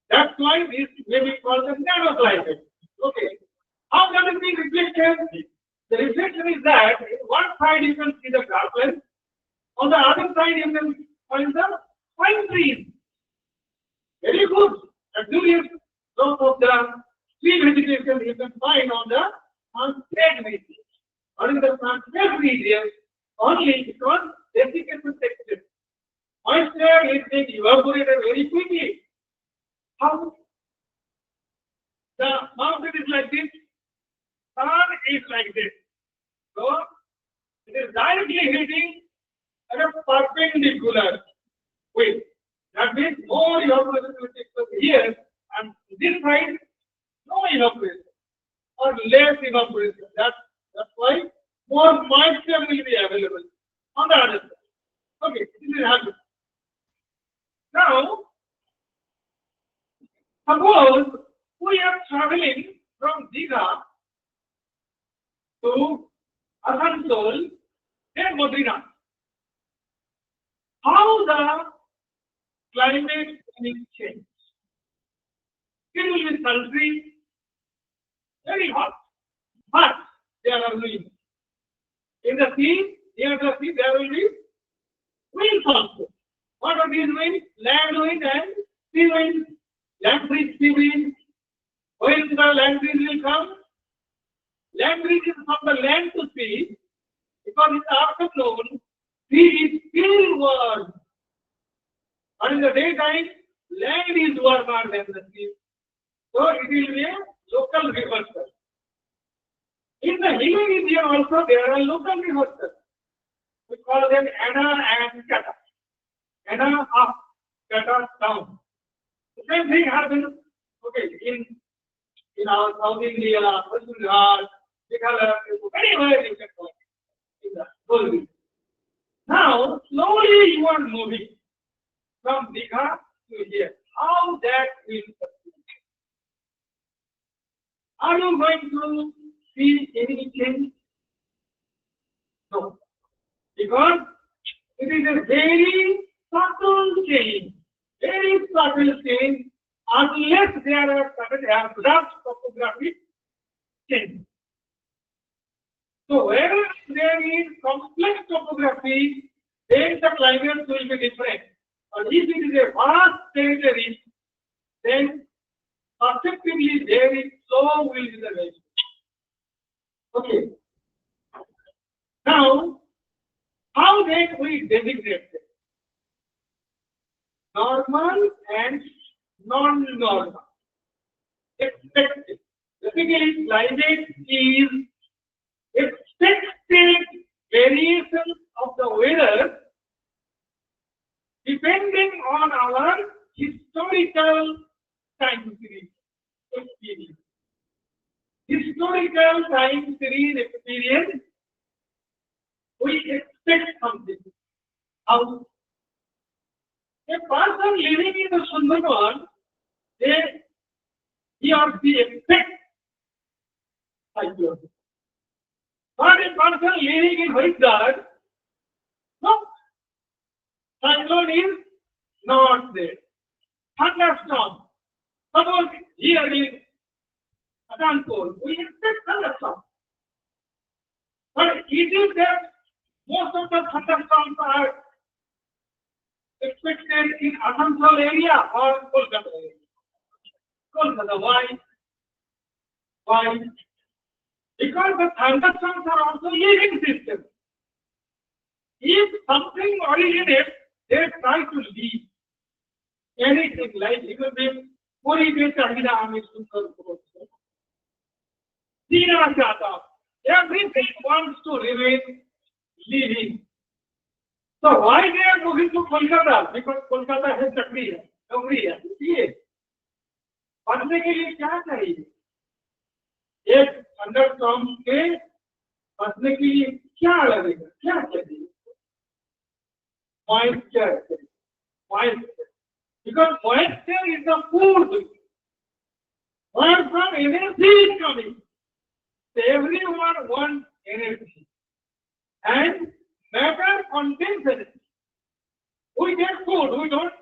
That's why this may be called the nanoclimate. Okay. How does it be reflected? The reflection is that one side you can see the grasslands, on the other side you can find the pine trees. Very good. And during some of the tree vegetation you can find on the sunset region. Or in the sunset region, only because desiccation takes place. Moisture is being evaporated very quickly. How? The mountain is like this, sun is like this. So, it is directly hitting at a perpendicular way. That means more evaporation will take place here, and this side, no evaporation or less evaporation. That's why more moisture will be available on the other side. Okay, this is happening. Now, suppose we are traveling from Digha to Asansol, then Madirna. how the climate will change. It will be sultry, very hot, but there are winds. In the sea, near the sea, there will be winds also. What are these winds? Land wind and sea wind. Land breeze, sea wind. When the land breeze will come, land breeze is from the land to sea, because in the afternoon, sea is still warm. And in the daytime, land is warmer than the sea. So it will be a local reversal. In the hilly region also, there are local reversals. We call them Anna and Kata. Anna up, Kata down. The same thing happens, okay, in our South India, West Bengal, Meghalaya, anywhere you can go in the whole region. Now, slowly you are moving from Digha to here. How that will proceed? Are you going to see any change? No. Because it is a very subtle change. Very subtle change unless there are certain abrupt topographic change. So wherever there is complex topography, then the climate will be different. But if it is a vast territory, then perceptibly very slow will be the range. Okay. Now, how then we designate them? Normal and non-normal. Expected. Basically, climate is expected variations of the weather depending on our historical time series experience. Historical time series experience, we expect something. How? A person living in the Sundarban, he or she expects cyclone. But a person living in Haridwar, no, cyclone is not there. Thunderstorm. Suppose here in Adanpur, we expect thunderstorm. But it is that most of the thunderstorms are expected in Asansol area or Kolkata area. Kolkata, why? Why? Because the thunderstorms are also living systems. If something originates, they try to leave. Anything like even the Puri ke Chahida Amit Sundar Purusha. Dina Chata. Everything wants to remain living. So why they are moving to Kolkata? Because Kolkata has Chakri hai, Nogri hai. ये पढ़ने के लिए क्या चाहिए? एक thunderstorm के पढ़ने के लिए क्या लगेगा? क्या चाहिए? Moisture. Moisture. Because moisture is the food. Where from energy is coming. So everyone wants energy. And matter contains energy. We get food, we don't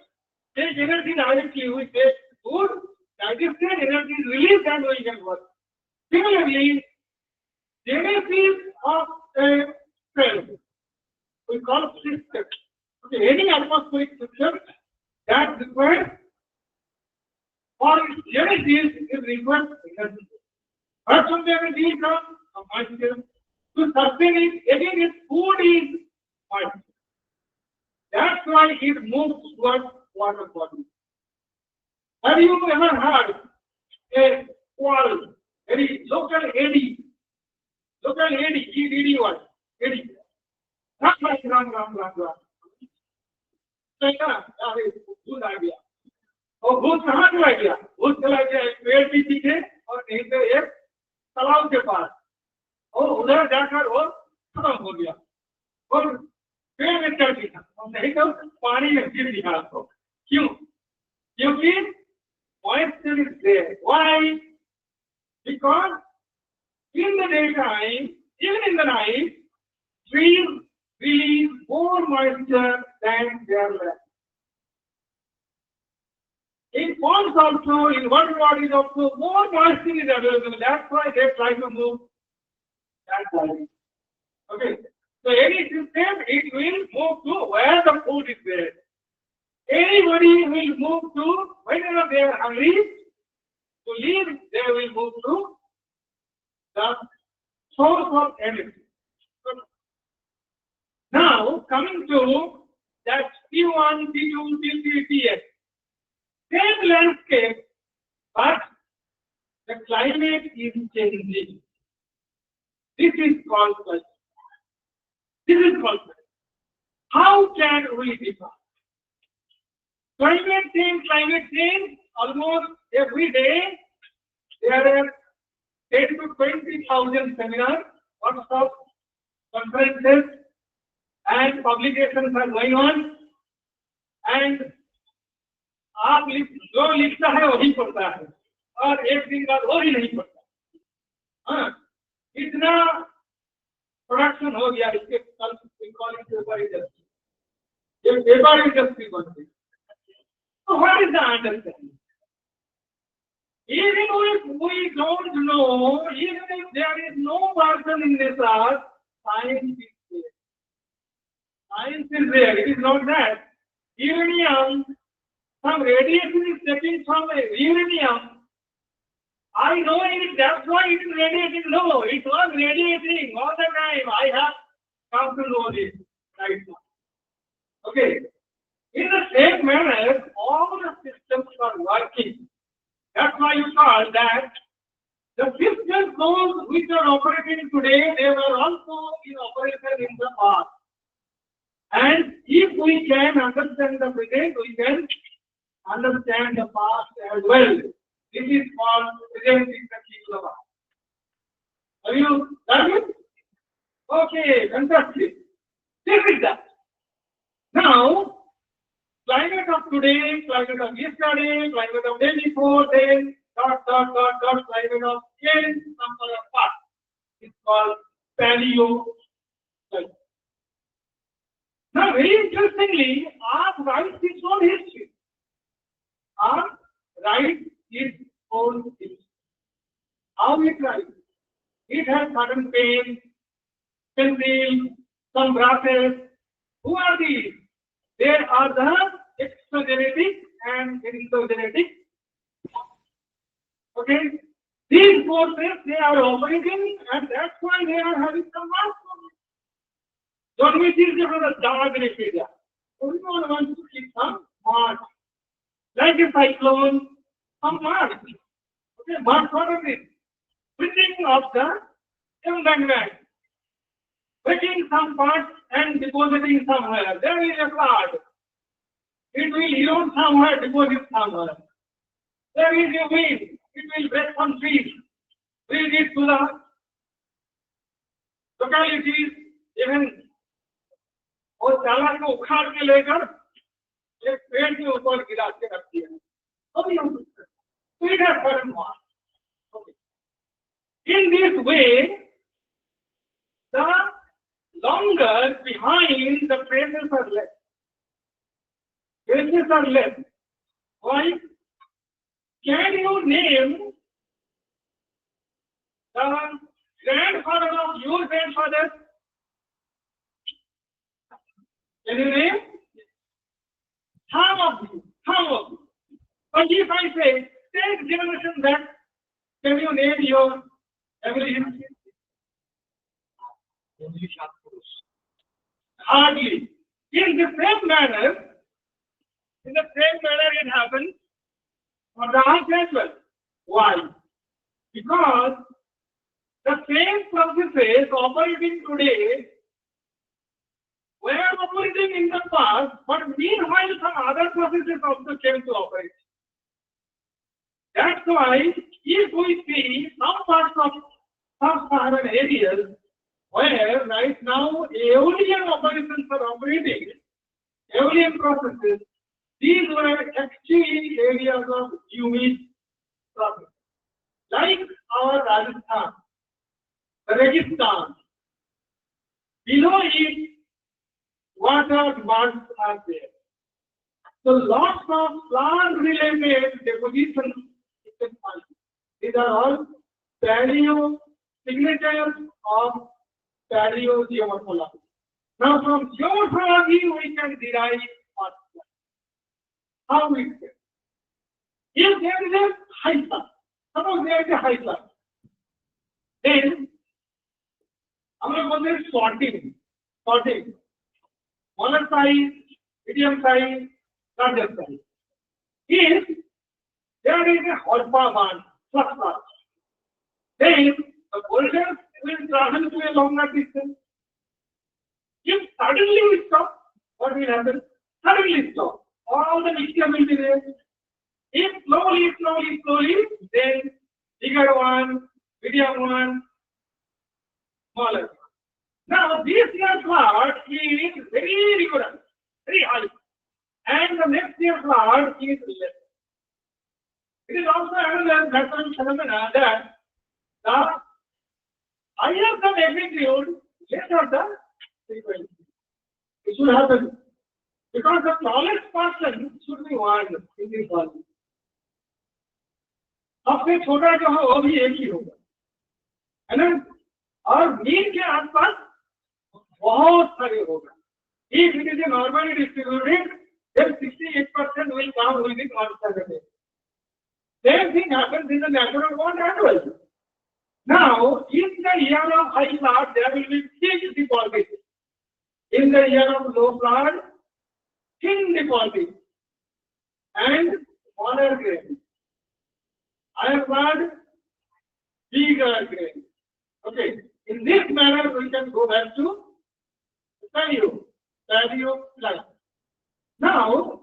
take energy directly, we take food, digested energy is released and we can work. Similarly, genesis of a cell, we call system. Okay, any atmospheric system that requires for its genesis is required energy. But from the energy comes a moisture. To sustain it, again its food is moisture. That's why it moves towards water body. Have you ever heard a squall, very local eddy? Local eddy, EDD1, eddy. Ram. Good idea. और भूत कहाँ चला गया? भूत चला गया एक पेड़ के पीछे और कहीं पे एक तालाब के पास और उधर जाकर वो खत्म हो गया और पेड़ में चढ़ गया और नहीं तो पानी में गिर गया तो क्यों? क्योंकि moisture is there. Why? Because in the daytime, even in the night, trees release more moisture than their land. In ponds also, in water bodies also, more moisture is available. That's why they try to move that body. Okay. So any system, it will move to where the food is there. Anybody will move to, whenever they are hungry, to live, they will move to the source of energy. Now, coming to that T1, T2, T3, Ts. Same landscape, but the climate is changing. This is called culture. This is called culture. How can we define? Climate change, almost every day, there are 10 to 20,000 seminars, workshops, conferences, and publications are going on. And आप जो लिखता है वही पढ़ता है और एक दिन बाद वही नहीं पढ़ता। हाँ, इतना प्रोडक्शन हो गया इसके कल पेपर इंडस्ट्री बन गई। So what is the understanding? Even if we don't know, even if there is no person in this earth, science is there. Science is there. It is not that uranium, some radiation is taken from uranium. I know it, that's why it is radiating. No, it was radiating all the time. I have come to know this right now. Okay. In the same manner, all the systems are working. That's why you call that the systems those which are operating today, they were also in operation in the past. And if we can understand the present, we can understand the past as well. This is called presenting the key of. Have you done it? Okay, fantastic. This is that. Now, climate of today, climate of yesterday, climate of day before, then climate of change, some other part. It's called paleo. Now, very interestingly, Earth writes its own history. Earth writes its own history. How it writes? It has certain paint, pencil, some brushes. Who are these? There are the exogenetic and endogenetic. Okay? These forces, they are operating, and that's why they are having some mass. Don't we think about the diagonal area? Everyone wants to keep some mark. Like a cyclone, some mark. Okay, mark what is it? Switching of the embankment. Taking some parts and depositing somewhere. There is a cloud. It will erode somewhere, deposit somewhere. There is a wind. It will break some trees. Bring it to the localities, even और चाला को उखाड़ के लेकर एक पेड़ के ऊपर गिरा के रख दिया। अभी हम in this way, the longer behind the traces are less. Traces are less. Why? Can you name the grandfather of your grandfather? Can you name? Some of you. But if I say, take generation back, can you name your family history? Hardly. In the same manner, it happens for the earth as well. Why? Because the same processes operating today were operating in the past, but meanwhile some other processes also came to operate. That's why if we see some parts of sub-Saharan areas where right now aeolian operations are operating, aeolian processes, these were actually areas of humid processes. Like our Rajasthan, the Registan, below it, water demands are there. So lots of plant-related depositions you can find. These are all paleo signatures of paleogeomorphology. Now from geomorphology we can derive what? How we can. If there is a high class, suppose there is a high class, then আমরা বলতে sorting, smaller size, medium size, larger size. If there is a Horpa one, plus, then the boulders will travel to a longer distance. If suddenly we stop, what will happen? Suddenly stop. All the mixture will be there. If slowly, then bigger one, medium one, smaller. Now this year flood is very rigorous, very high, and the next year flood is less. It is also another natural phenomena that the higher the magnitude, lesser the frequency. It should happen because the tallest person should be one in this world. सबसे छोटा जो है वो भी एक ही होगा, है ना? और मीन के आसपास बहुत सारे होगा. If it is a normally distributed, then 68% will come within conservative. Same thing happens in the natural world as well. Now, in the year of high flood, there will be thick deposits. In the year of low flood, thin deposits and smaller grains. Higher flood, bigger grains. Okay, in this manner we can go back to paleo flood. Now,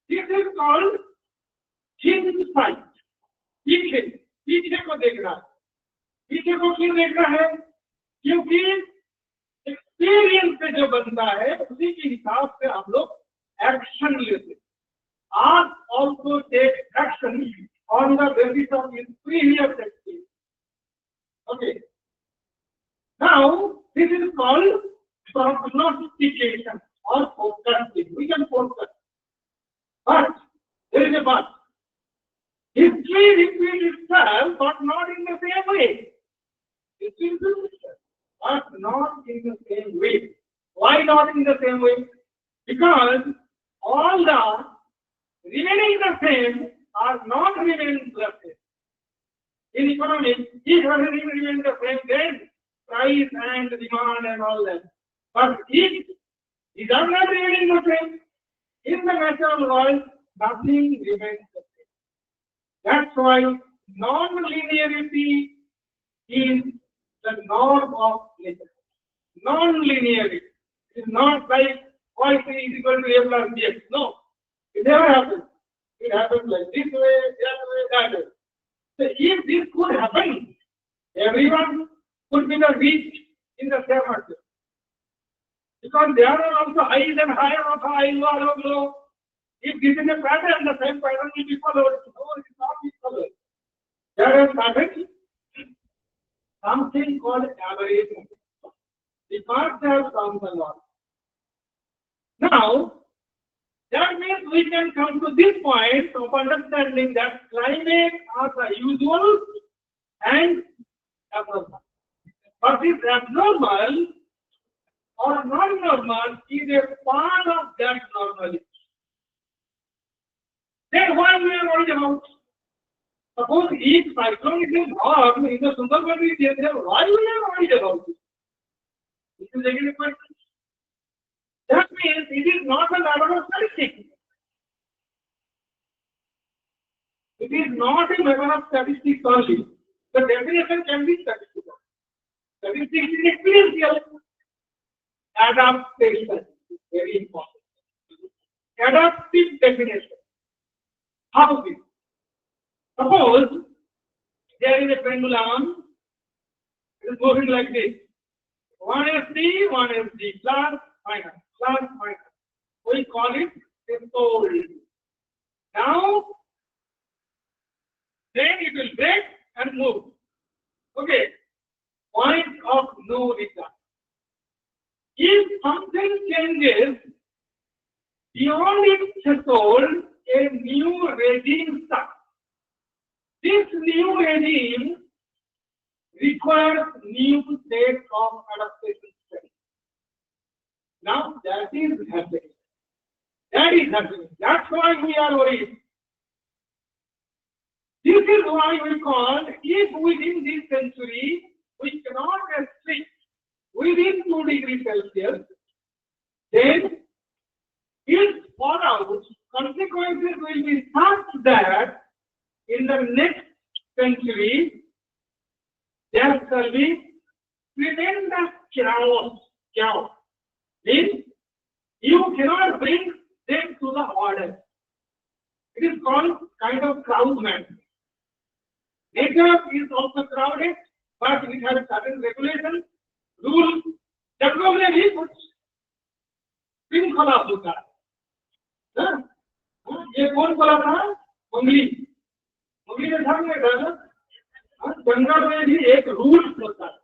this is called thin site. पीछे को देखना है. पीछे को क्यों देखना है? क्योंकि एक्सपीरियंस से जो बनता है उसी के हिसाब से हम लोग एक्शन लेते हैं. आप also take action on the basis of his previous experience. Okay. Now this is called prognostication or forecasting. We can forecast, but there is a but. History repeats itself, but not in the same way. History repeats itself, but not in the same way. Why not in the same way? Because all the remaining the same are not remaining the same. In economics, if everything remains the same, then price and demand and all that. But if these are not remaining the same, in the natural world, nothing remains the same. That's why non-linearity is the norm of nature. Non-linearity is not like y is equal to a plus bx. No, it never happens. It happens like this way, that way, that way. So if this could happen, everyone could be the rich in the same market. Because there are also highs and higher of high, low of low. If this is a pattern, the same pattern will be followed. No, it is not be followed. There is pattern, something called average. The parts have comes along. Now, that means we can come to this point of understanding that climate are the usual and abnormal. But this abnormal or non-normal is a part of that normality. Then why we are worried about? Suppose each cyclone is born in the Sundarban region, then why we are worried about it? This is again a question. That means it is not a matter of statistics. It is not a matter of statistics only. The definition can be statistical. Statistics is experiential. Adaptation is very important. Adaptive definition. How is it? Suppose there is a pendulum, it is moving like this. One is D, plus, minus, plus, minus. We call it a pole. Now, then it will break and move. Okay. Point of no return. if something changes beyond its threshold, a new regime starts. This new regime requires new state of adaptation study. Now that is happening. That is happening. That's why we are worried. This is why we call, if within this century we cannot restrict within 2 degrees Celsius, then its fallout consequences will be such that in the next century there shall be tremendous chaos. Means you cannot bring them to the order. It is called kind of crowd management. Nature is also crowded, but it has certain regulations, rules. जंगलों में भी कुछ श्रृंखला होता है। ये कौन बोला था? मंगली ने था ना? जंगल में भी एक रूल होता है।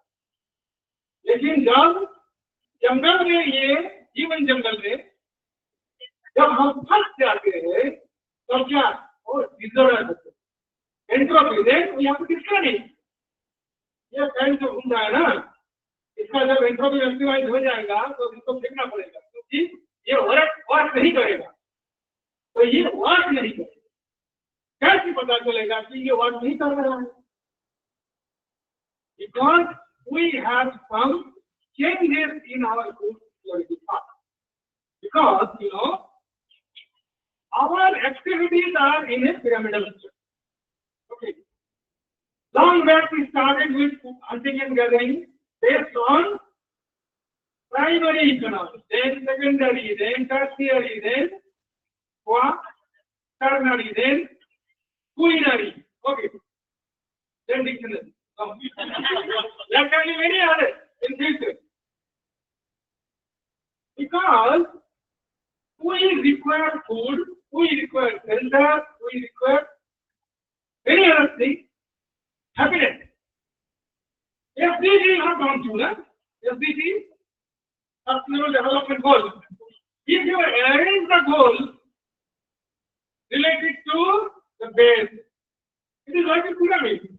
लेकिन जब जंगल में ये जीवन जंगल में जब हम फंस जाते हैं तब क्या? और डिसऑर्डर होते हैं। एंट्रोपी देन यहाँ पे किसका नहीं? ये फैन जो घूम रहा है ना, इसका जब एंट्रोपी ऑप्टिमाइज हो जाएगा तो इसको फेंकना पड़ेगा, क्योंकि ये वर्क नहीं करेगा। तो ये वर्क नहीं करेगा, कैसे पता चलेगा कि ये वर्क नहीं कर रहा है? Because we have some changes in our food security path. Because our activities are in a pyramidal structure. Okay. Long back we started with hunting and gathering based on primary economics, then secondary, then tertiary, then quaternary, then culinary. Okay. Then dictionary. There can be many others in future. Because we require food, we require shelter, we require many other things, happiness. SDG not gone through that. SDG, Sustainable Development Goals. If you arrange the goals related to the base, it is like a pyramid.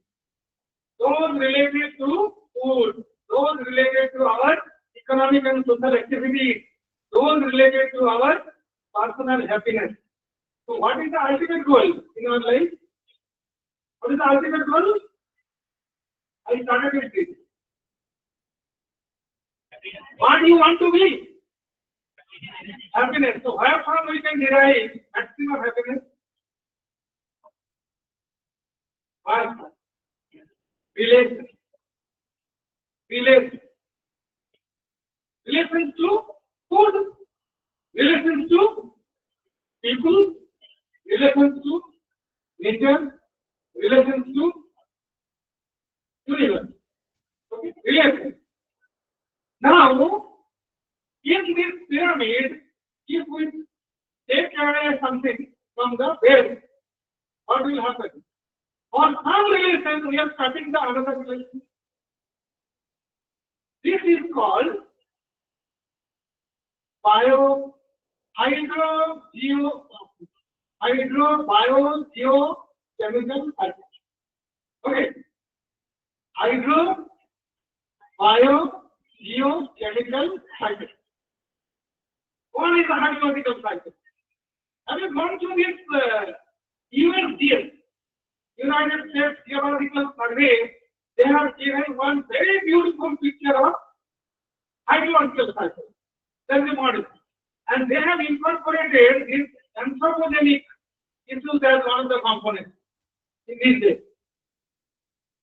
Those related to food, those related to our economic and social activities, those related to our personal happiness. So what is the ultimate goal in our life? What is the ultimate goal? I started with this. What do you want to be? Happiness. So where from we can derive maximum happiness? Why? Relations to food, relations to people, relations to nature, relations to universe. Okay, relations. Now, in this pyramid, if we take away something from the base, what will happen? For some relation, we are cutting the another relation. This is called hydro-biogeochemical cycle. Okay. Hydro-biogeochemical cycle. What is the hydrological cycle? Have you gone through this USGS, United States Geological Survey? They have given one very beautiful picture of hydrological cycle. That is a model. And they have incorporated this anthropogenic issues as one of the components in these days.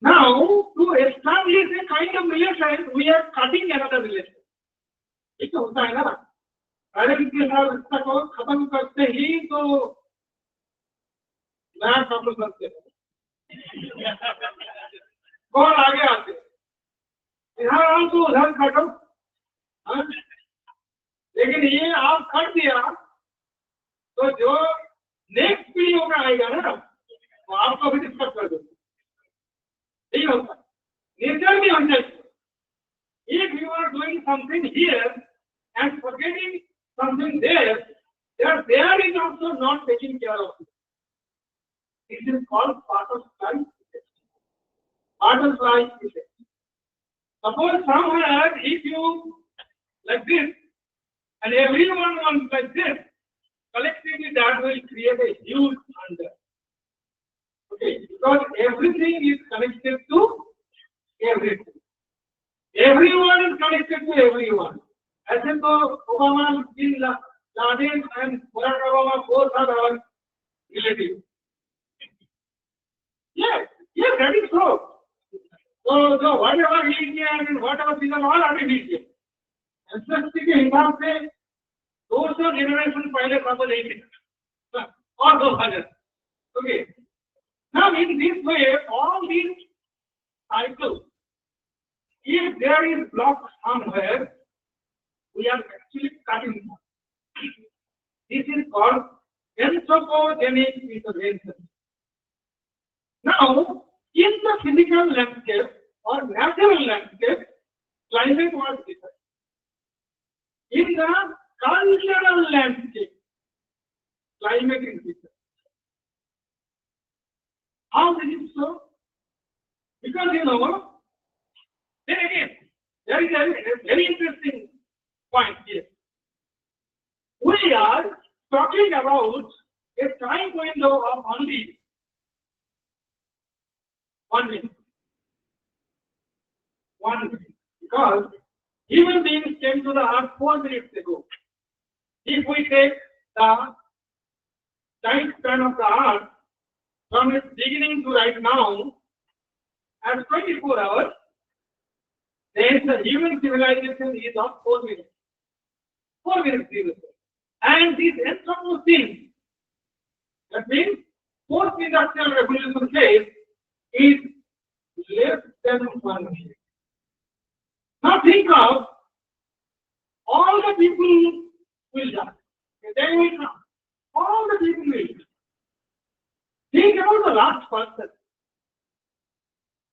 Now, to establish a kind of relation, we are cutting another relation. It होता है ना, अरे किसी साल रिश्ता को खत्म करते ही तो नया कपल करते हैं। कौन आगे आते? यहाँ आओ तो उधर काटो, लेकिन ये आप कर दिया तो जो नेक्स्ट पीढ़ियों का आएगा ना, वो आपको भी डिस्टर्ब कर देगा। नहीं होता, नेचर में होता है। If you are doing something here, and forgetting something there, there is also not taking care of it. It is called butterfly effect. Butterfly effect. Suppose somewhere if you like this and everyone wants like this, collectively that will create a huge thunder. Okay, because everything is connected to everything. Everyone is connected to everyone. As in the Obama, Bin Laden and Barack Obama both are our relatives. Yes, yes, that is so. So whatever religion and whatever things are all artificial. Ancestry के हिसाब से 200 generation पहले couple नहीं थे और 2000. Okay. Now in this way, all these cycles, if there is block somewhere, we are actually cutting them. This is called anthropogenic intervention. Now, in the physical landscape or natural landscape, climate was different. In the cultural landscape, climate is different. How is it so? Because then again, there is a very interesting point here. We are talking about a time window of only 1 minute. 1 minute. Because human beings came to the earth 4 minutes ago. If we take the time span of the earth from its beginning to right now as 24 hours, then the human civilization is of 4 minutes. 4 minutes previously. And this Anthropocene, that means post-industrial revolution phase, is less than 1 minute. Now think of all the people will die. They will come. All the people will die. Think about the last person.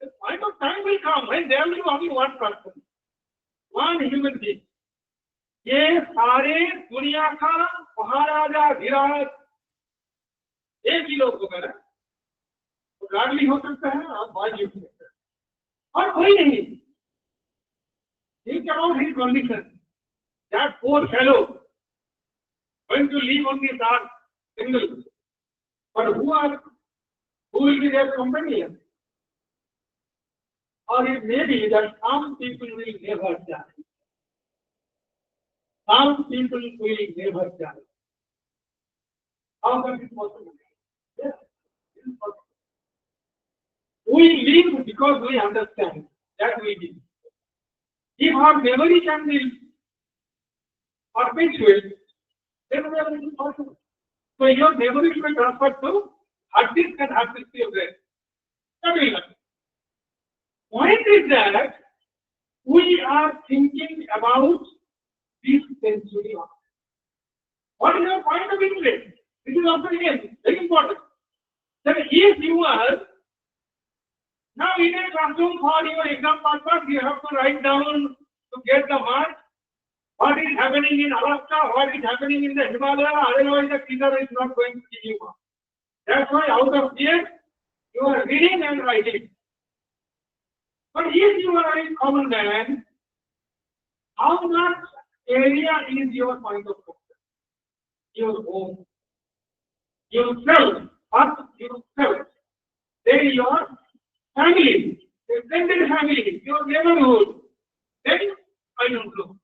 The point of time will come when there will be only one person, one human being. ये सारे दुनिया का महाराजा विराट एक ही लोग होगा ना, तो लाडली हो सकता है और बाजी हो सकता है और कोई नहीं. Think about his condition. That poor fellow going to live on this earth single. But who will be their companion? Or it may be that some people will never die. Some people will never die. How can it possible? Yes, it is possible. We live because we understand that we live. If our memory can be perpetual, then we are impossible. So your memory will be transferred to hard disk and hard disk to your brain. That will happen. Point is that we are thinking about this century on. What is your point of interest? This is also again very important. That if you are now in a classroom for your exam purpose, you have to write down to get the mark what is happening in Alaska, what is happening in the Himalaya, otherwise the teacher is not going to give you mark. That's why out of here you are reading and writing. But if you are a common man, how much area is your point of focus? Your home, yourself, first yourself, then your family, extended family, your neighborhood, then I don't know.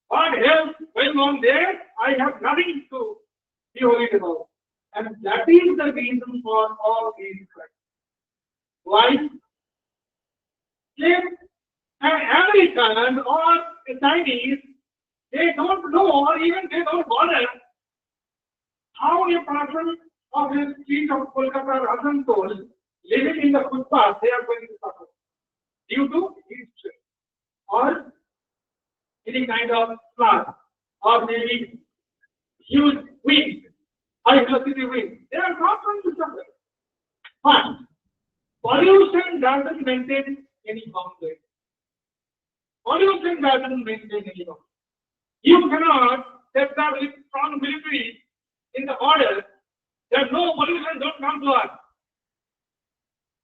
What else going on there? I have nothing to be worried about. And that is the reason for all these crises. Why? If an American or a Chinese, they don't know or even they don't bother how a person of the street of Kolkata or Asansol living in the footpath, they are going to suffer due to heat stress or any kind of flood or maybe huge wind, high velocity wind. They are not going to suffer. But pollution doesn't maintain any boundary. Pollution doesn't maintain any boundary. You cannot set up with strong military in the border that no pollution don't come to us.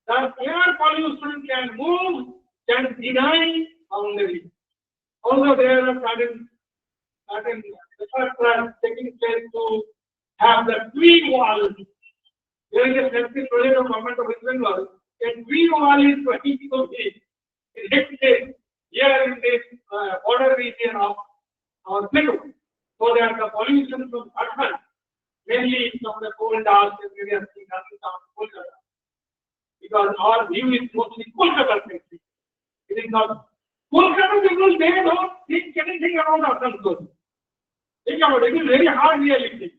The air pollution can move, can deny boundaries. Although there are certain efforts are taking place to have the green wall. There is a sensitive project of government of West Bengal. A green wall is 20 feet. In next day, here in this border region of our Plateau, so that the pollution from Assam, mainly from the coal dust and various things coming down to Kolkata. Because our view is mostly Kolkata centric. It is not Kolkata people, they don't think anything about Asansol. Think about it, it is very hard reality.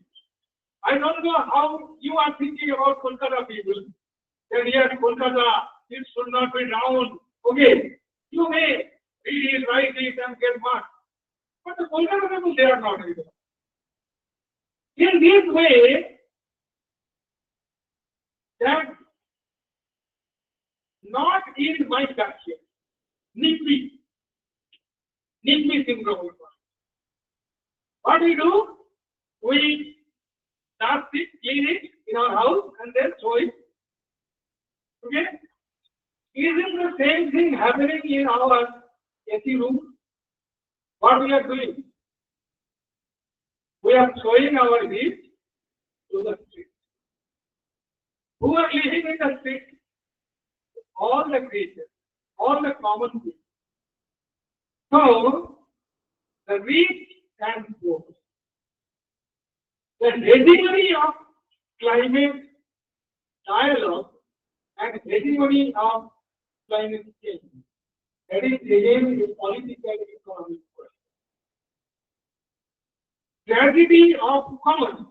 I don't know how you are thinking about Kolkata people. That yes, Kolkata, it should not be down. Okay, you may read it, write it, and get marks. But the Kolkata people, they are not able. In this way, that not in my country, NIPI syndrome. What we do? We dust it, clean it in our house, and then throw it. Okay? Isn't the same thing happening in our AC room? What we are doing? We are throwing our heat to the street. Who are living in the street? All the creatures, all the common people. So, the rich and poor. The hegemony of climate dialogue and hegemony of climate change. That is again a political economic question. Tragedy of commons.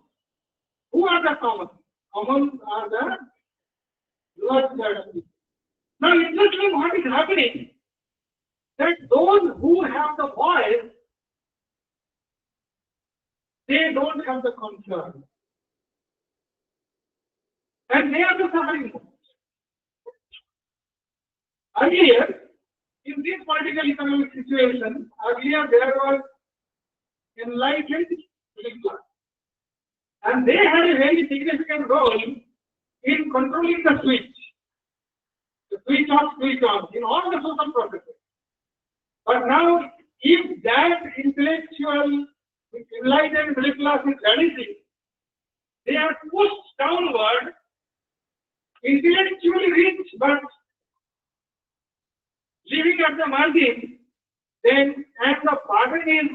Who are the commons? Commons are the lower people. Now, interestingly, what is happening? That those who have the voice, they don't have the concern. And they are the suffering ones. Earlier, in this political economic situation, earlier there was enlightened middle class. And they had a very significant role in controlling the switch. The switch off, switch on in all the social processes. But now, if that intellectual, enlightened middle class is vanishing, they are pushed downward, intellectually rich, but living at the margin. Then, as the burden is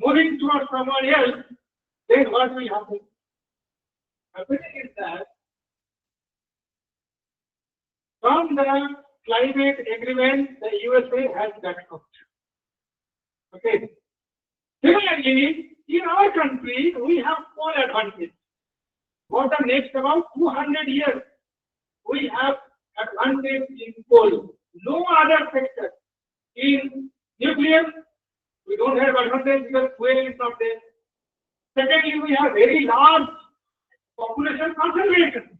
moving towards someone else, then what will happen? Happening is that from the climate agreement, the USA has backed out. Okay. Similarly, in our country, we have small advantage. For the next about 200 years, we have advantage in coal. No other sector. In nuclear, we don't have advantage because fuel is not there. Secondly, we have very large population concentration.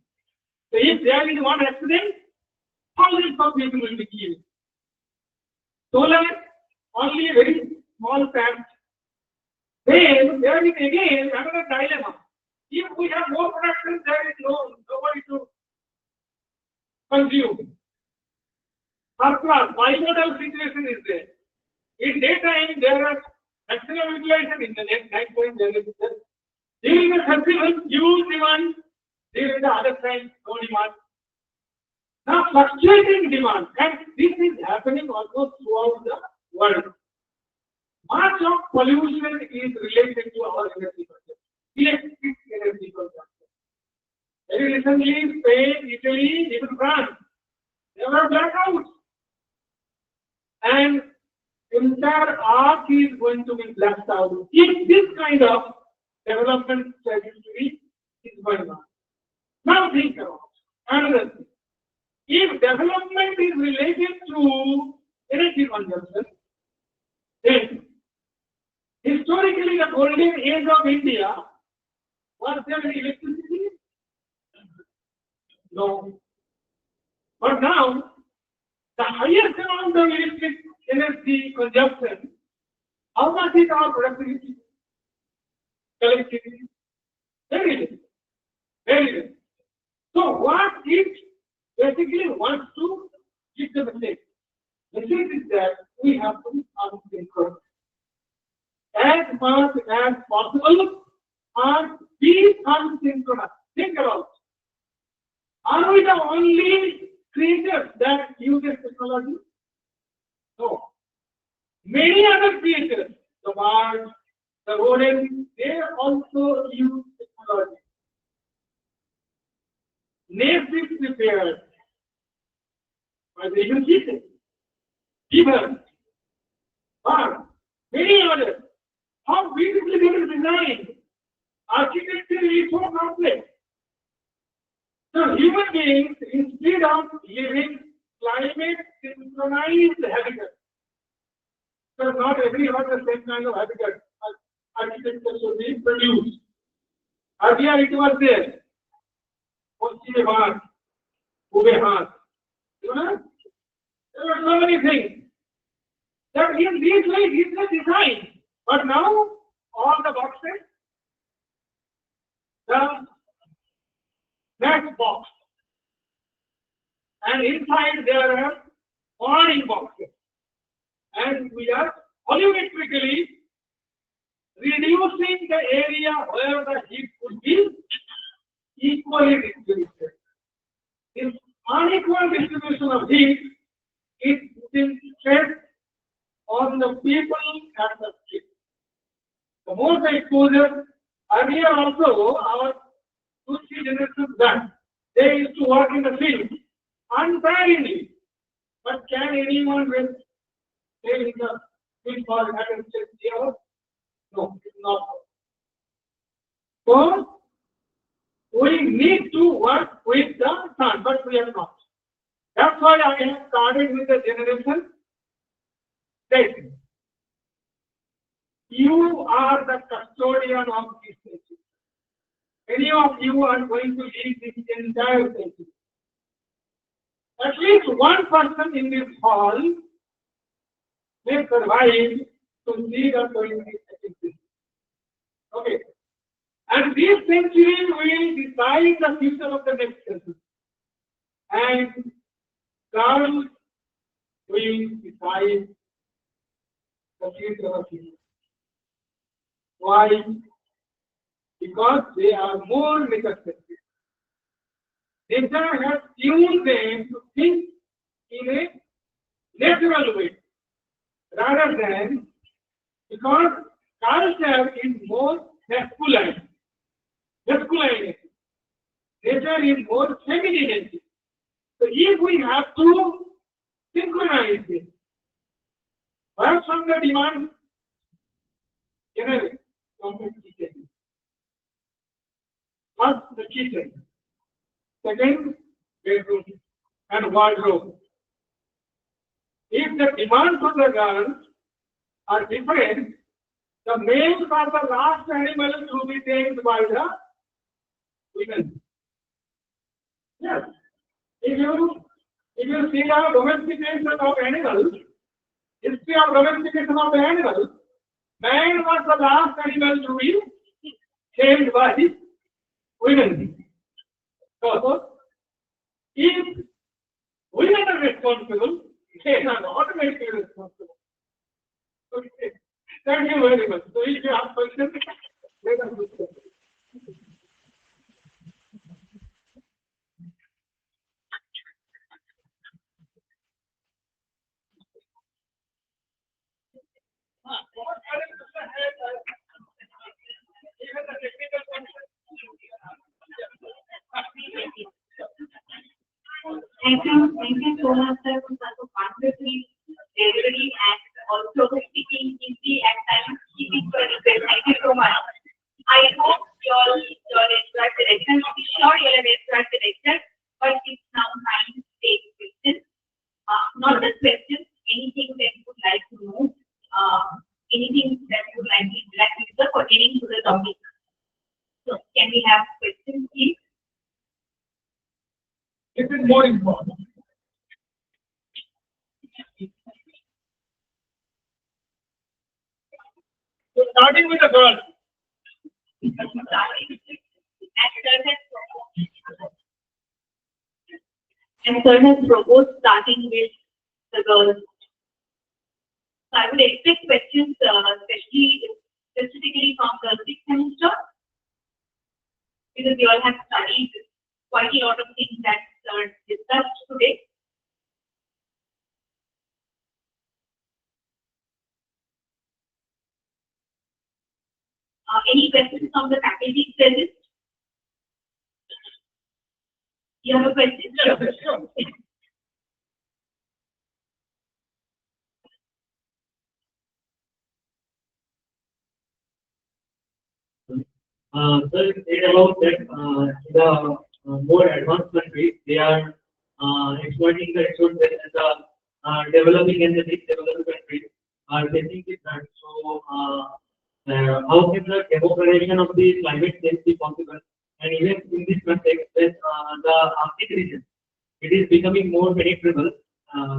So if there is one accident, thousands of people will be killed. Solar, only a very small patch. Then there is again another dilemma. If we have more production, there is nobody to consume. Surplus, bimodal situation is there. In daytime, there are maximum utilization. In the night time, there is there. During the festival, huge demand. During the other time, no demand. Now, fluctuating demand, and this is happening almost throughout the world. Much of pollution is related to our energy consumption, electric energy consumption. Very recently, Spain, Italy, even France, there were blackouts. And entire earth is going to be blacked out if this kind of development trajectory is going on. Now think about another thing. If development is related to energy consumption, then historically the golden age of India, was there electricity? No. But now, the highest amount of electric energy consumption How much is our productivity? Collectively? Very little. Very little. So what it basically wants to give the message. Message is that we have to be unsynchronous. As much as possible, and be unsynchronous. Think about it. Are we the only creatures that uses technology? No. Many other creatures, the birds, the rodents, they also use technology. Nest is prepared by the use even many others. How beautifully they are designed. Architecture is so complex. So human beings, instead of living climate synchronized habitat, so not everyone the same kind of habitat architecture should be produced. Earlier it was there. There were so many things. That in these ways is the design. But now all the boxes, the next box, and inside there are awning boxes, and we are volumetrically reducing the area where the heat could be equally distributed. This unequal distribution of heat is putting stress on the people at the street. The more the exposure, earlier also our 2-3 generations back, they used to work in the field untiringly. But can anyone stay in the field for 160 hours? No, it's not. So we need to work with the sun, but we are not. That's why I have started with the generation statement. You are the custodian of this nation. Any of you are going to lead this entire nation. At least one person in this hall may survive to see the 22nd century. Okay. And this century will decide the future of the next century. And girls will decide the future of the future. Why? Because they are more nature-centric. Nature has tuned them to think in a natural way, rather than because culture is more masculine. Nature is more feminine. So if we have to synchronize this, first from the demand, generate from the kitchen. First the kitchen, second bedroom and wardrobe. If the demands of the girls are different, the males are the last animals to be tamed by the women. Yes. If you see the domestication of animals, history of domestication of the animals, man was the last animal to be tamed by women. So, if women are responsible, they are automatically responsible. Okay. Thank you very much. So, if you have questions, let us discuss. Thank you so much, sir, for such a wonderful delivery and also speaking easy and time keeping for the Thank you so much. I hope you'll enjoy the lecture. I'll be sure you'll enjoy the lecture, but it's now time to take questions. Not just questions, anything that you would like to know, anything that you would like to pertaining to the topic. So, can we have questions, please? This is more important. starting with the girls. And sir has proposed starting with the girls. So I would expect questions, especially specifically from the sixth semester, because you all have studied quite a lot of things that are discussed today. Any questions from the faculty present? You have a question? Sure. Sir, it about that the more advanced countries, they are exploiting the resources and the developing and the least developed countries are facing this threat. So, how can the democratization of the climate change be possible? And even in this context, with the Arctic region, it is becoming more penetrable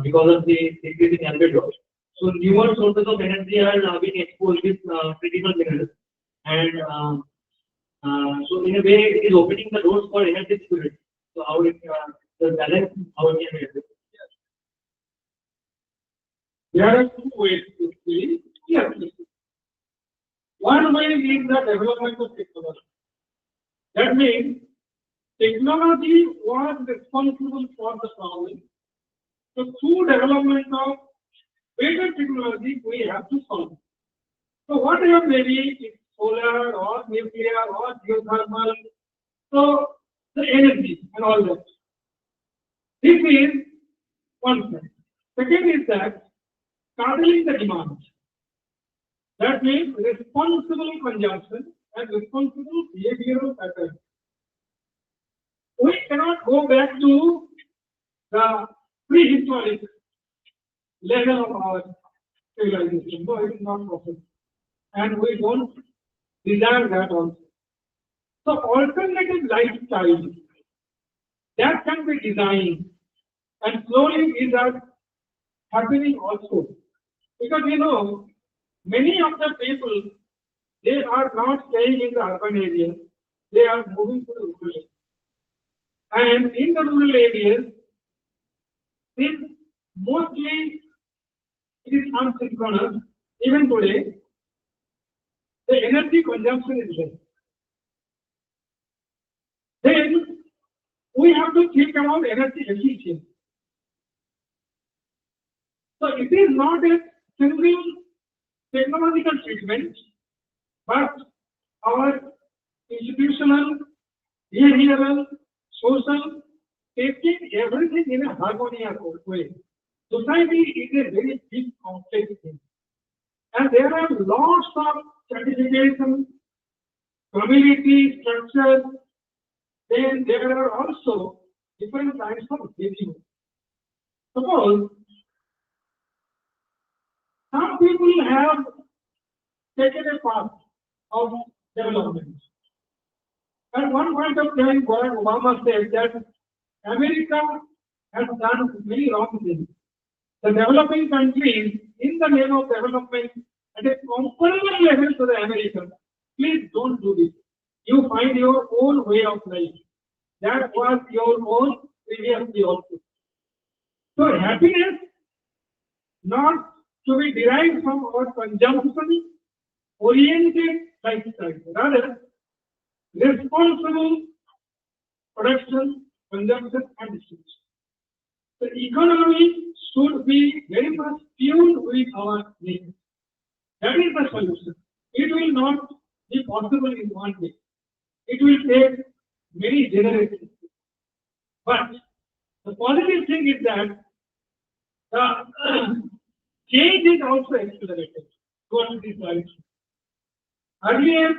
because of the increasing albedo. So, newer sources of energy are being exposed with critical minerals. And so in a way, it is opening the doors for energy security. So how it the balance, how it can be addressed. There are two ways to see. Yes. One way is the development of technology. That means technology was responsible for the problem. So through development of better technology, we have to solve. So whatever maybe it's solar or nuclear or geothermal, so the energy and all that. This is one thing. Second is that curtailing the demand. That means responsible consumption and responsible behavioral pattern. We cannot go back to the prehistoric level of our civilization. No, it is not possible. And we don't desire that also. So alternative lifestyle that can be designed, and slowly these are happening also. Because many of the people, they are not staying in the urban areas, they are moving to the rural areas. And in the rural areas, this mostly it is unsynchronous. Even today, the energy consumption is less. Then we have to think about energy efficiency. So it is not a single technological treatment, but our institutional, behavioral, social, taking everything in a harmonious way. Society is a very big complex thing. And there are lots of stratification, community structures, then there are also different kinds of behavior. Suppose some people have taken a path of development. At one point of time, Barack Obama said that America has done many wrong things. The developing countries, in the name of development, at a comparable level to the Americans, please don't do this. You find your own way of life. That was your own previously also. So happiness not to be derived from our consumption oriented lifestyle, rather responsible production, consumption and distribution. The economy should be very much tuned with our needs. That is the solution. It will not be possible in one day. It will take many generations. But the positive thing is that the change is also accelerated towards this direction. Earlier,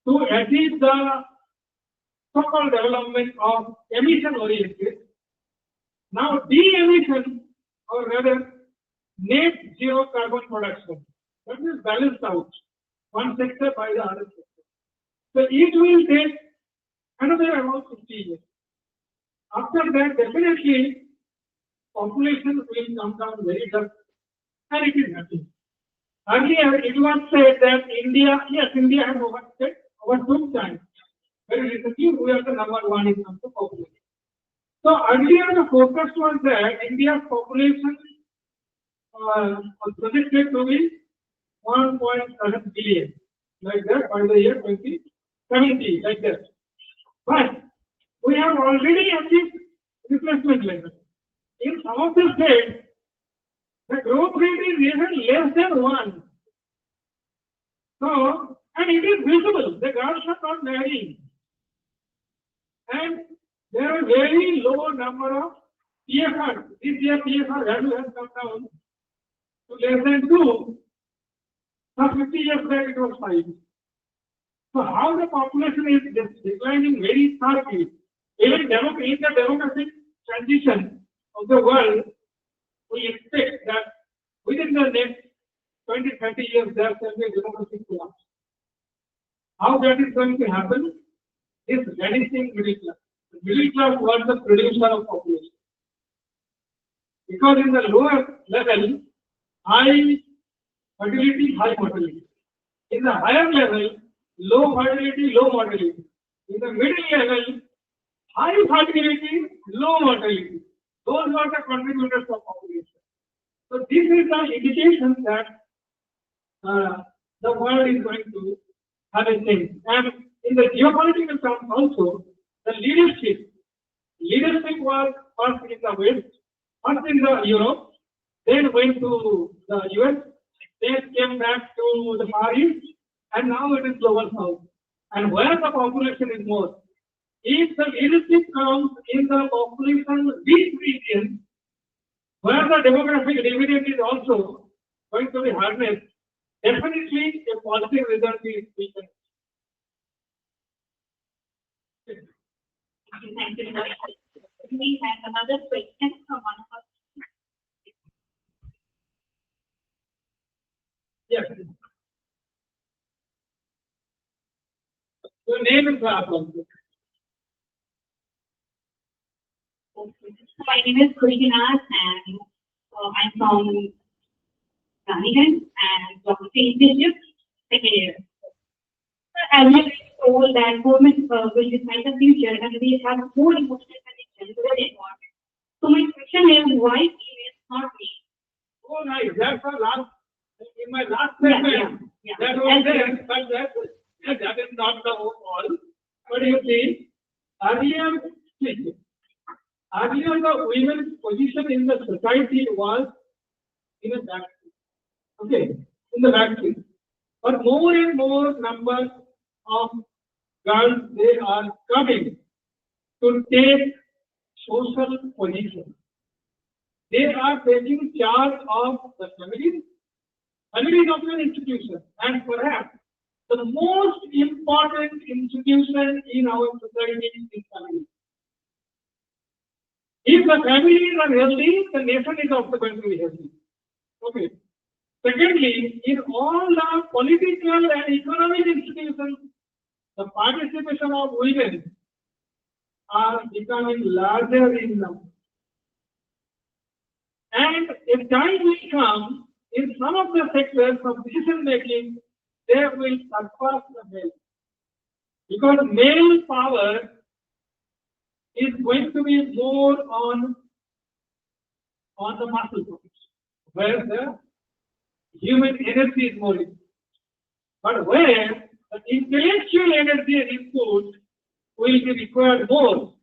to achieve the so-called development of emission oriented, now de-emission or rather net zero carbon production, that is balanced out one sector by the other sector. So it will take another about 50 years. After that, definitely population will come down very fast, and it is happening. Earlier, it was said that India, yes, India has overtook China. Very recently, we are the number one in terms of population. So earlier, the focus was that India's population was projected to be 1.7 billion, like that, by the year 2070, like that. But we have already achieved replacement level. In some of the states, the growth rate is even less than 1. So, and it is visible, the girls are not marrying. And there are very low number of PFR. This year PFR value has come down to less than 2. For 50 years back it was 5. So how the population is declining very sharply. Even in the demographic transition of the world, we expect that within the next 20-30 years there shall be a demographic collapse. How that is going to happen is vanishing middle class. The middle class was the producer of population. Because in the lower level, high fertility, high mortality. In the higher level, low fertility, low mortality. In the middle level, high fertility, low mortality. Those are the contributors of population. So this is the indication that the world is going to have a change. And in the geopolitical terms also, the leadership was first in the West, first in the Europe, then went to the US, then came back to the Far East, and now it is global South. And where the population is more, if the leadership comes in the population rich region, where the demographic dividend is also going to be harnessed, definitely a positive result is taken. Thank you. We have another question from one of us. Yes. Your name is Rahul. My name is Krishna and I'm from Gandhigan and Geography Institute, second year. As I was told that government will decide the future and we have more emotional connection to the environment. So my question is, why females not me? Oh, nice. That's the last, in my last segment. Yeah. That was there, but that is not the whole all. But you see, earlier the women's position in the society was in a back seat. Okay, in the back seat. But more and more numbers of girls, they are coming to take social position. They are taking charge of the families of an institution, and perhaps the most important institution in our society is family. If the families are healthy, the nation is also going to be healthy. Okay. Secondly, in all the political and economic institutions, the participation of women are becoming larger in number. And if time will come, in some of the sectors of decision making, they will surpass the male. Because male power is going to be more on the muscle groups, where the human energy is more important. But where the intellectual energy and input will be required more.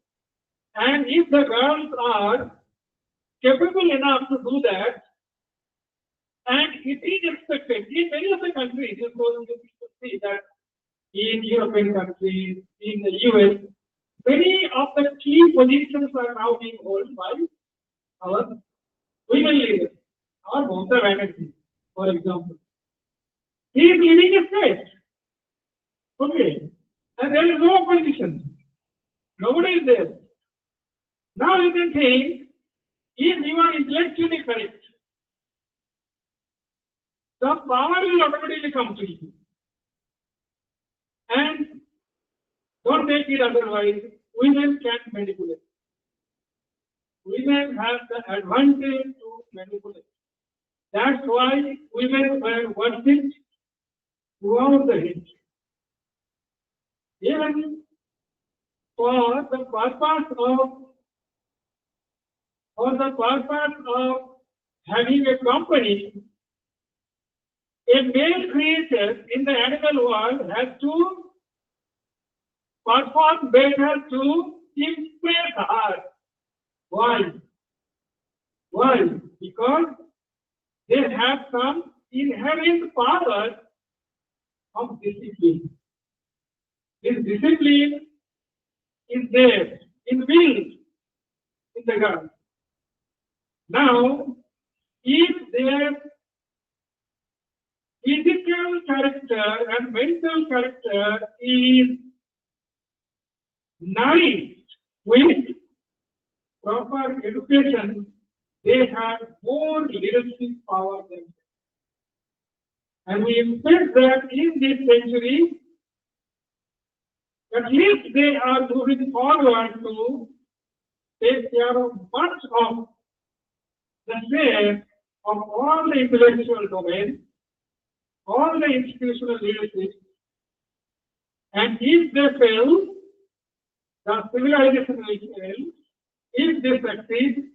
And if the girls are capable enough to do that, and it is expected in many of the countries, you see that in European countries, in the US, many of the key positions are now being held by our women leaders, our Mamata Banerjee, for example. He is leading a state. Okay. And there is no opposition. Nobody is there. Now you can think, if you are intellectually correct, the power will automatically come to you. And don't take it otherwise, women can manipulate. Women have the advantage to manipulate. That's why women were worshipped throughout the history. Even for the purpose of having a company, a male creature in the animal world has to perform better to impress her. Why? Why? Because they have some inherent power of discipline. This discipline is there, inbuilt in the girl. Now, if their physical character and mental character is nourished with proper education, they have more leadership power than them. And we expect that in this century, at least they are moving forward to take care of much of the share of all the intellectual domain, all the institutional leadership, and if they fail, the civilization will fail. If they succeed,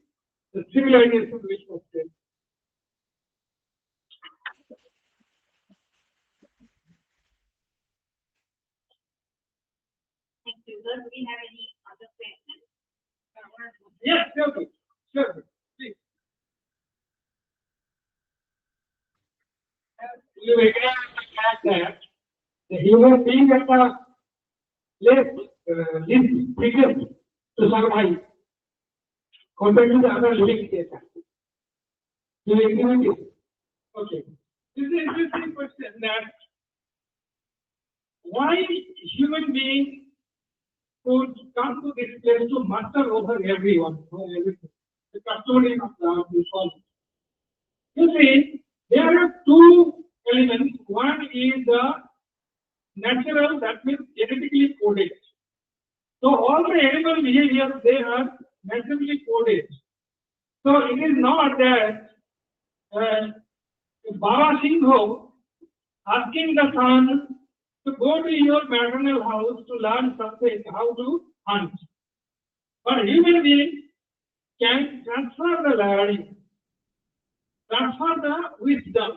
the civilization will succeed. Thank you, sir. Do we have any other questions? Yes, sure, sure, please. You agree with the fact that the human being at the least biggest to survive compared to the other living creatures. You agree with it? Okay. This is an interesting question that why human beings could come to this place to master over everyone, over everything. The custodian of the world. You see, there are two elements. One is the natural, that means genetically coded. So all the animal behaviors, they are naturally coded. So it is not that Baba Singho asking the son to go to your maternal house to learn something, how to hunt. But human being can transfer the learning, transfer the wisdom.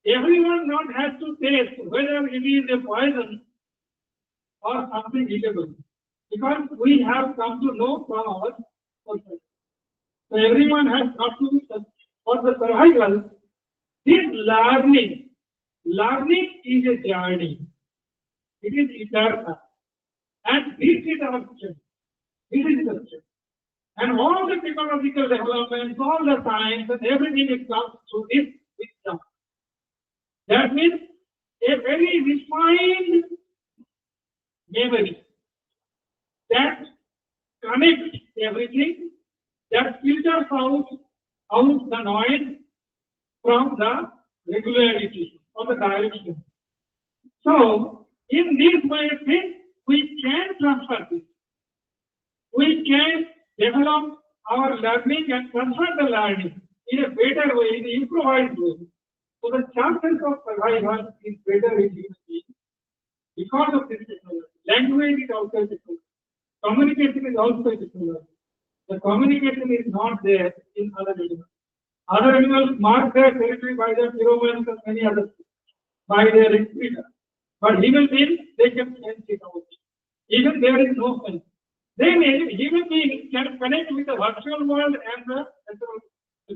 Everyone not has to taste whether it is a poison or something eatable, because we have come to know from our culture. So everyone has come to for the survival. This learning is a journey. It is eternal, and this is our strength. This is the strength. And all the technological developments, all the science, and everything it comes through this wisdom. That means a very refined memory that connects everything, that filters out the noise from the regularity or the direction. So, in this way, we can transfer this. We can develop our learning and transfer the learning in a better way, in an improvised way. So the chances of survival is better in human beings because of this technology. Language is also technology. Communication is also technology. The communication is not there in other animals. Other animals mark their territory by their pheromones and many others, by their excreta. But human beings, they can sense it out. Even there is no sense. Then human beings can connect with the virtual world and the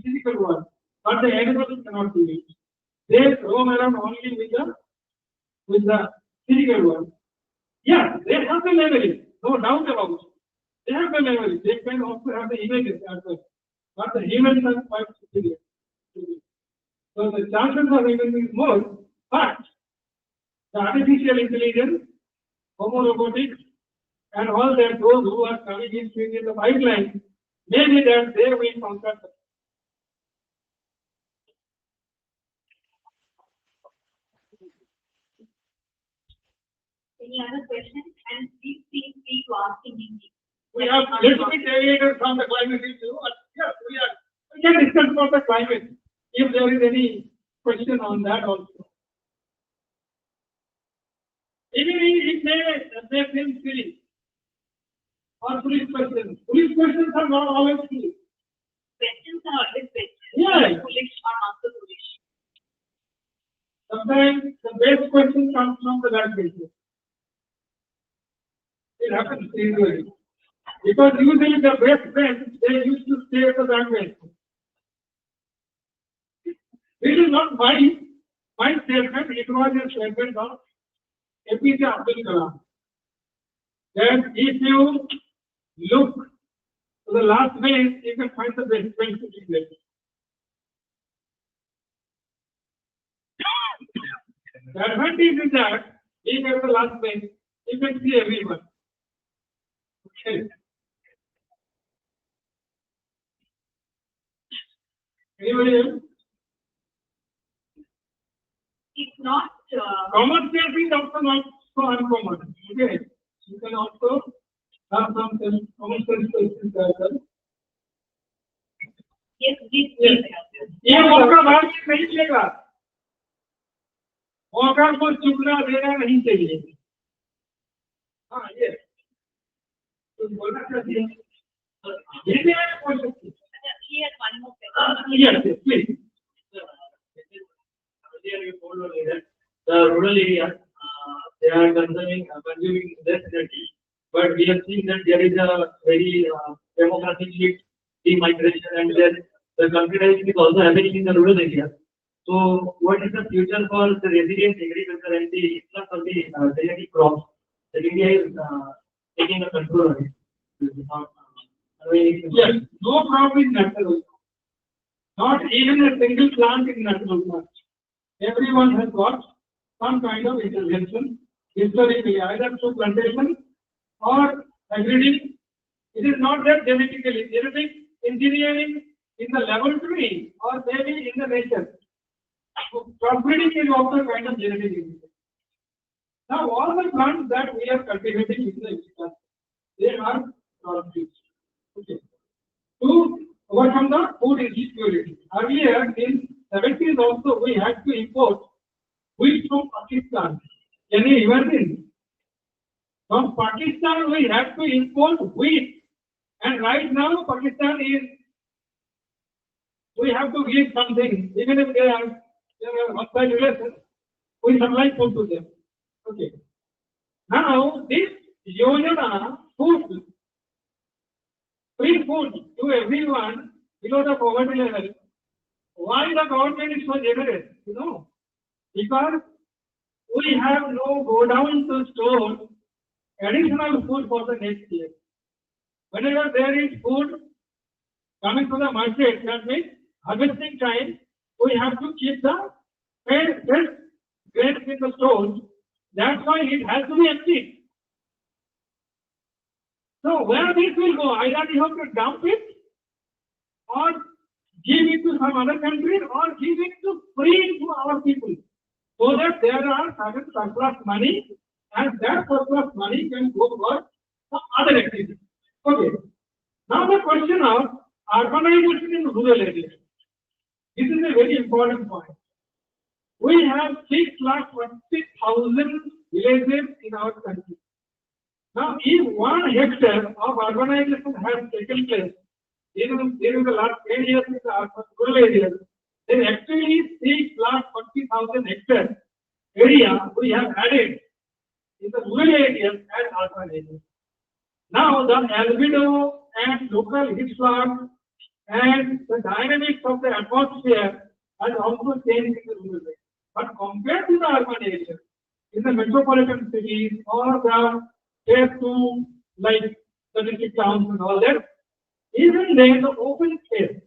physical world, but the animals cannot do it. They roam around only with the physical world. Yeah, they have the memory, no doubt about it. They have the memory. They can also have the images as well. But the humans are quite superior. So the chances of human is more, but the artificial intelligence, homo robotics, and all that those who are coming in the pipeline, maybe that they will conquer them. Any other questions? And please feel free to ask in English. We have little bit deviated from the climate issue, but yes, we can discuss about the climate. if there is any question on that also. Even it may seem silly or foolish questions. Foolish questions are not always silly. Questions are always questions. Yeah. Foolish or not so foolish. Sometimes the best question comes from the bad questions. It happens usually. Because usually the best friends, they used to stay at the bad questions. This is not my statement, it was a statement of APJ Abdul Kalam. That if you look to the last page, you can find the best friends to be there. The advantage is that being at the last page, you can see everyone. Okay. Anybody else? It's not, Common sense is also not so uncommon. Okay. You can also have some common sense questions as well. yes, this Yes. is. ये मौका बाद में नहीं मिलेगा मौका को चुकना देना नहीं चाहिए हाँ ये तो बोलना चाहिए ये भी मैं बोल सकती हूँ He has one more question. yes yes please Earlier you told only that the rural area, they are consuming less energy, but we have seen that there is a very demographic shift, migration, and then the computerization is also happening in the rural area. So, what is the future for the resilient agriculture and the influx of the genetic crops that India is taking a control on it? yes no crop is natural not even a single plant is natural plant everyone has got some kind of intervention historically either through plantation or agreeing. It is not that genetically, genetic engineering in the laboratory or maybe in the nature. So crossbreeding is also kind of genetic engineering. Now all the plants that we are cultivating in the agriculture, they are crossbreeds. Okay. To overcome the food insecurity. Earlier in 70s also we had to import wheat from Pakistan. Can you imagine? From Pakistan we have to import wheat, and right now Pakistan is. We have to give something, even if they are outside relations, we supply food to them. Okay. Now this Yojana food, free food to everyone below the poverty level. Why the government is so generous? You know, because we have no go down to store additional food for the next year. Whenever there is food coming to the market, that means harvesting time, we have to keep the fresh grains in the stores. That's why it has to be empty. So where this will go? Either we have to dump it or give it to some other country or give it to free to our people. So that there are certain surplus money and that surplus money can go for some other activity. Okay. Now the question of urbanization in rural areas. This is a very important point. We have 6,20,000 villages in our country. Now, if 1 hectare of urbanization has taken place during the last 10 years in the rural areas, then actually 6,20,000 hectares area we have added in the rural areas and urban areas. Now, the albedo and local heat flux and the dynamics of the atmosphere has also changed in the rural areas. But compared to the urban areas, in the metropolitan cities or the tier 2, like the district towns and all that, even then the open space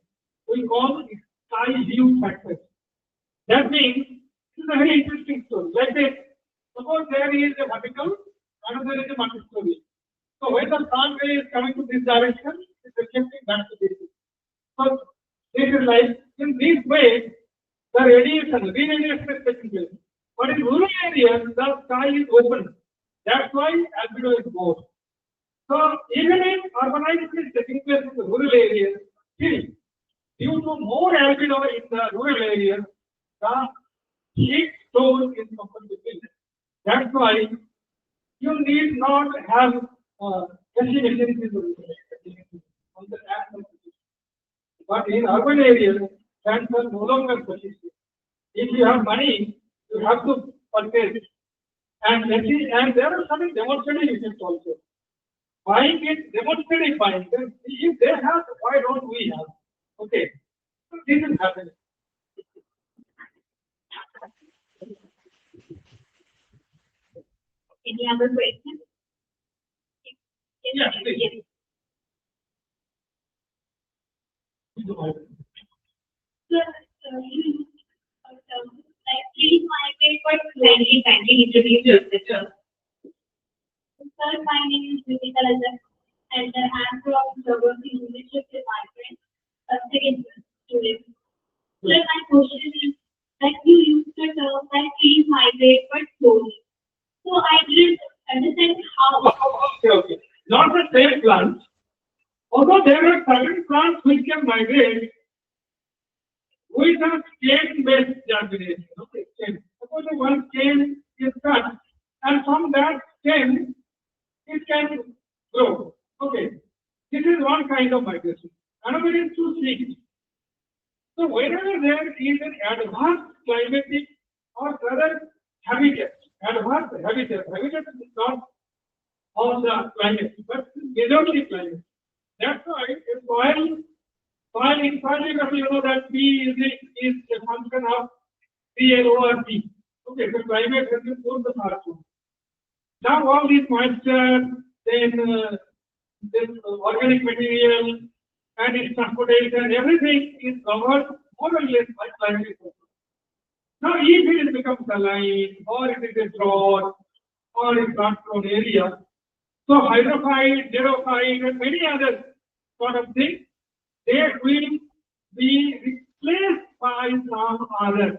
we call sky view factor. That means this is a very interesting story. Like this, suppose there is a vertical and there is a multi-story. So when the sun ray is coming to this direction, it is reflecting back to this. So this is like in this way the radiation is taking place. But in rural areas the sky is open. That's why albedo is more. So even if urbanization is taking place in the rural areas, still Due to more albedo in the rural areas, the heat store is completely. That's why you need not have machines in the rural areas. On the national basis. But in urban areas, fans are no longer sufficient. If you have money, you have to purchase it. And there are some demonstrative units also. Buying it, demonstrative buying. If they have, why don't we have? Okay. So this is happening. Any other questions? Yeah, please. Yes. Sir, like please migrate but kindly introduce yourself. Sir, my name is Viveka Rajan and I'm from Geography Leadership Department, a second student. Sir, my question is that you used the term that please migrate but slowly. So I didn't understand how. Okay. Not the same plants. Although there are certain plants which can migrate with a chain-based germination. Okay, chain. Suppose one chain is cut, and from that chain, it can grow. Okay, this is one kind of migration. Another is to seed. So whenever there is an advanced climatic or rather habitat, habitat is not of the climate, but without the climate. That's why soil in geography, you know that P is a function of PL over P. Okay, so climate has been put the R2. Now all these moisture, then this organic material and its transportation, everything is covered more or less by climate. Now if it becomes saline or it is a drought or a drought-prone area, so hydrophyte, xerophyte, and many other sort of things, they will be replaced by some other.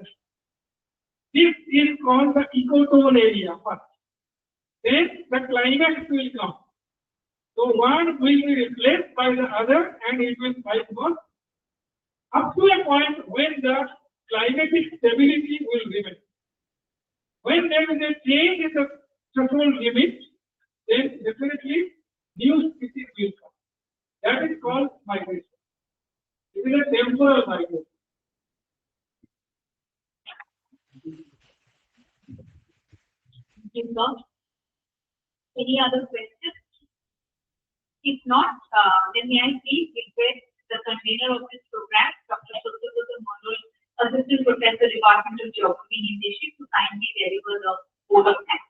This is called the ecotone area first. Then the climate will come. So one will be replaced by the other and it will cycle on up to a point when the climatic stability will remain. When there is a change in the threshold limit, then definitely new species will come. That is called migration. It is a temporal migration. Any other questions? If not, then may I please request the convener of this program, Dr. Subrata Mondol, Assistant Professor, Department of Geography and Leadership, to kindly deliver the vote of thanks.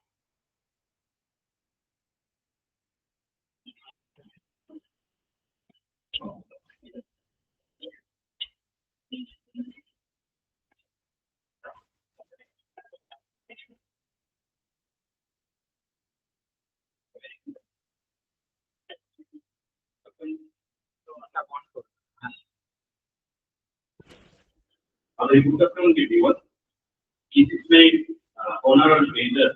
Good afternoon, everyone. It is my honor and pleasure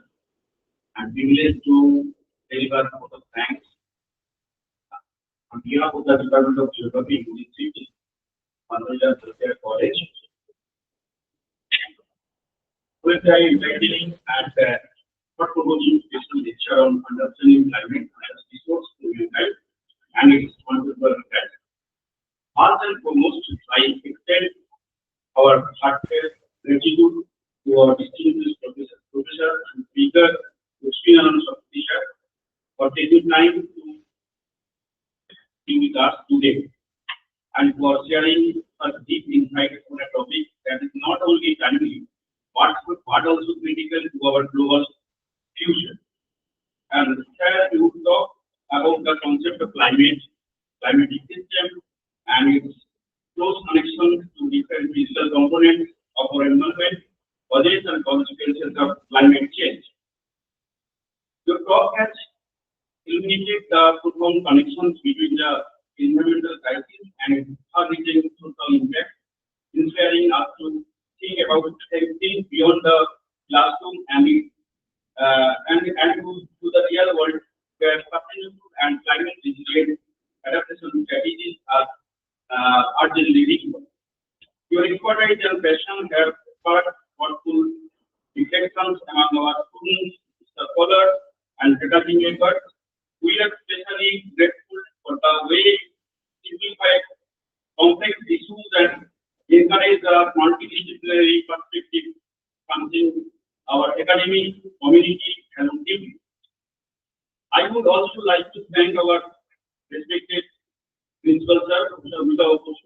and privilege to deliver a vote of thanks on behalf of the Department of Geography in this city, Mandalaya College. With the inviting and thought-provoking special lecture on understanding climate as resource to mankind and its responsible impact. First and foremost, I extend our heartfelt gratitude to our distinguished professor and speaker, Lakshminarayanan Saktishar, for taking time to be with us today and for sharing a deep insight on a topic that is not only timely but also critical to our global future. And here we will talk about the concept of climatic system, and its close connection to different physical components of our environment, causes and consequences of climate change. Your talk has illuminated the profound connections between the environmental crisis and its far-reaching social impact, inspiring us to think about everything beyond the classroom and to the real world, where sustainable and climate resilient adaptation strategies are urgently required. courage and passion have sparked thoughtful reflections among our students, scholars, and faculty members. We are especially grateful for the way simplified complex issues and encourage a multidisciplinary perspective, something our academic community has deeply. I would also like to thank our respected Principal Sir, Professor Vijay Ghosh,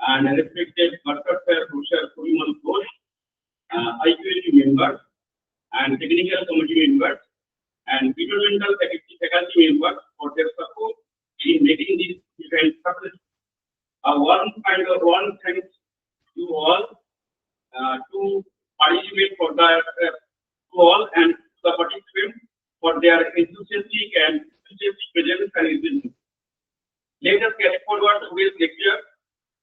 and respected Master Sir, Professor Purimal Ghosh, IQAC members, and technical committee members, and developmental faculty members for their support in making this event successful. One thanks to all to participate for the to all and the participants for their enthusiastic and presence and engagement. Let us carry forward today's lecture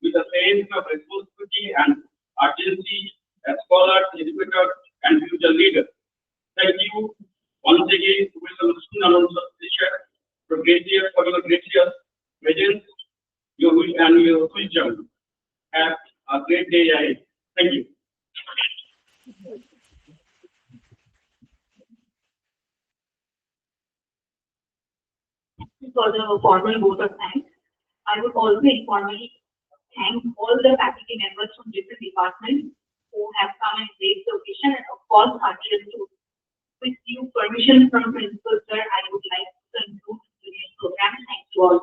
with a sense of responsibility and urgency as scholars, educators, and future leaders. Thank you once again to Mr. Anand teacher for your gracious presence, your wish and your wisdom. Have a great day ahead. Thank you. For the formal vote of thanks, I would also informally thank all the faculty members from different departments who have come and graced the occasion, and of course, RTS too. With due permission from Principal Sir, I would like to conclude today's program. Thank you all.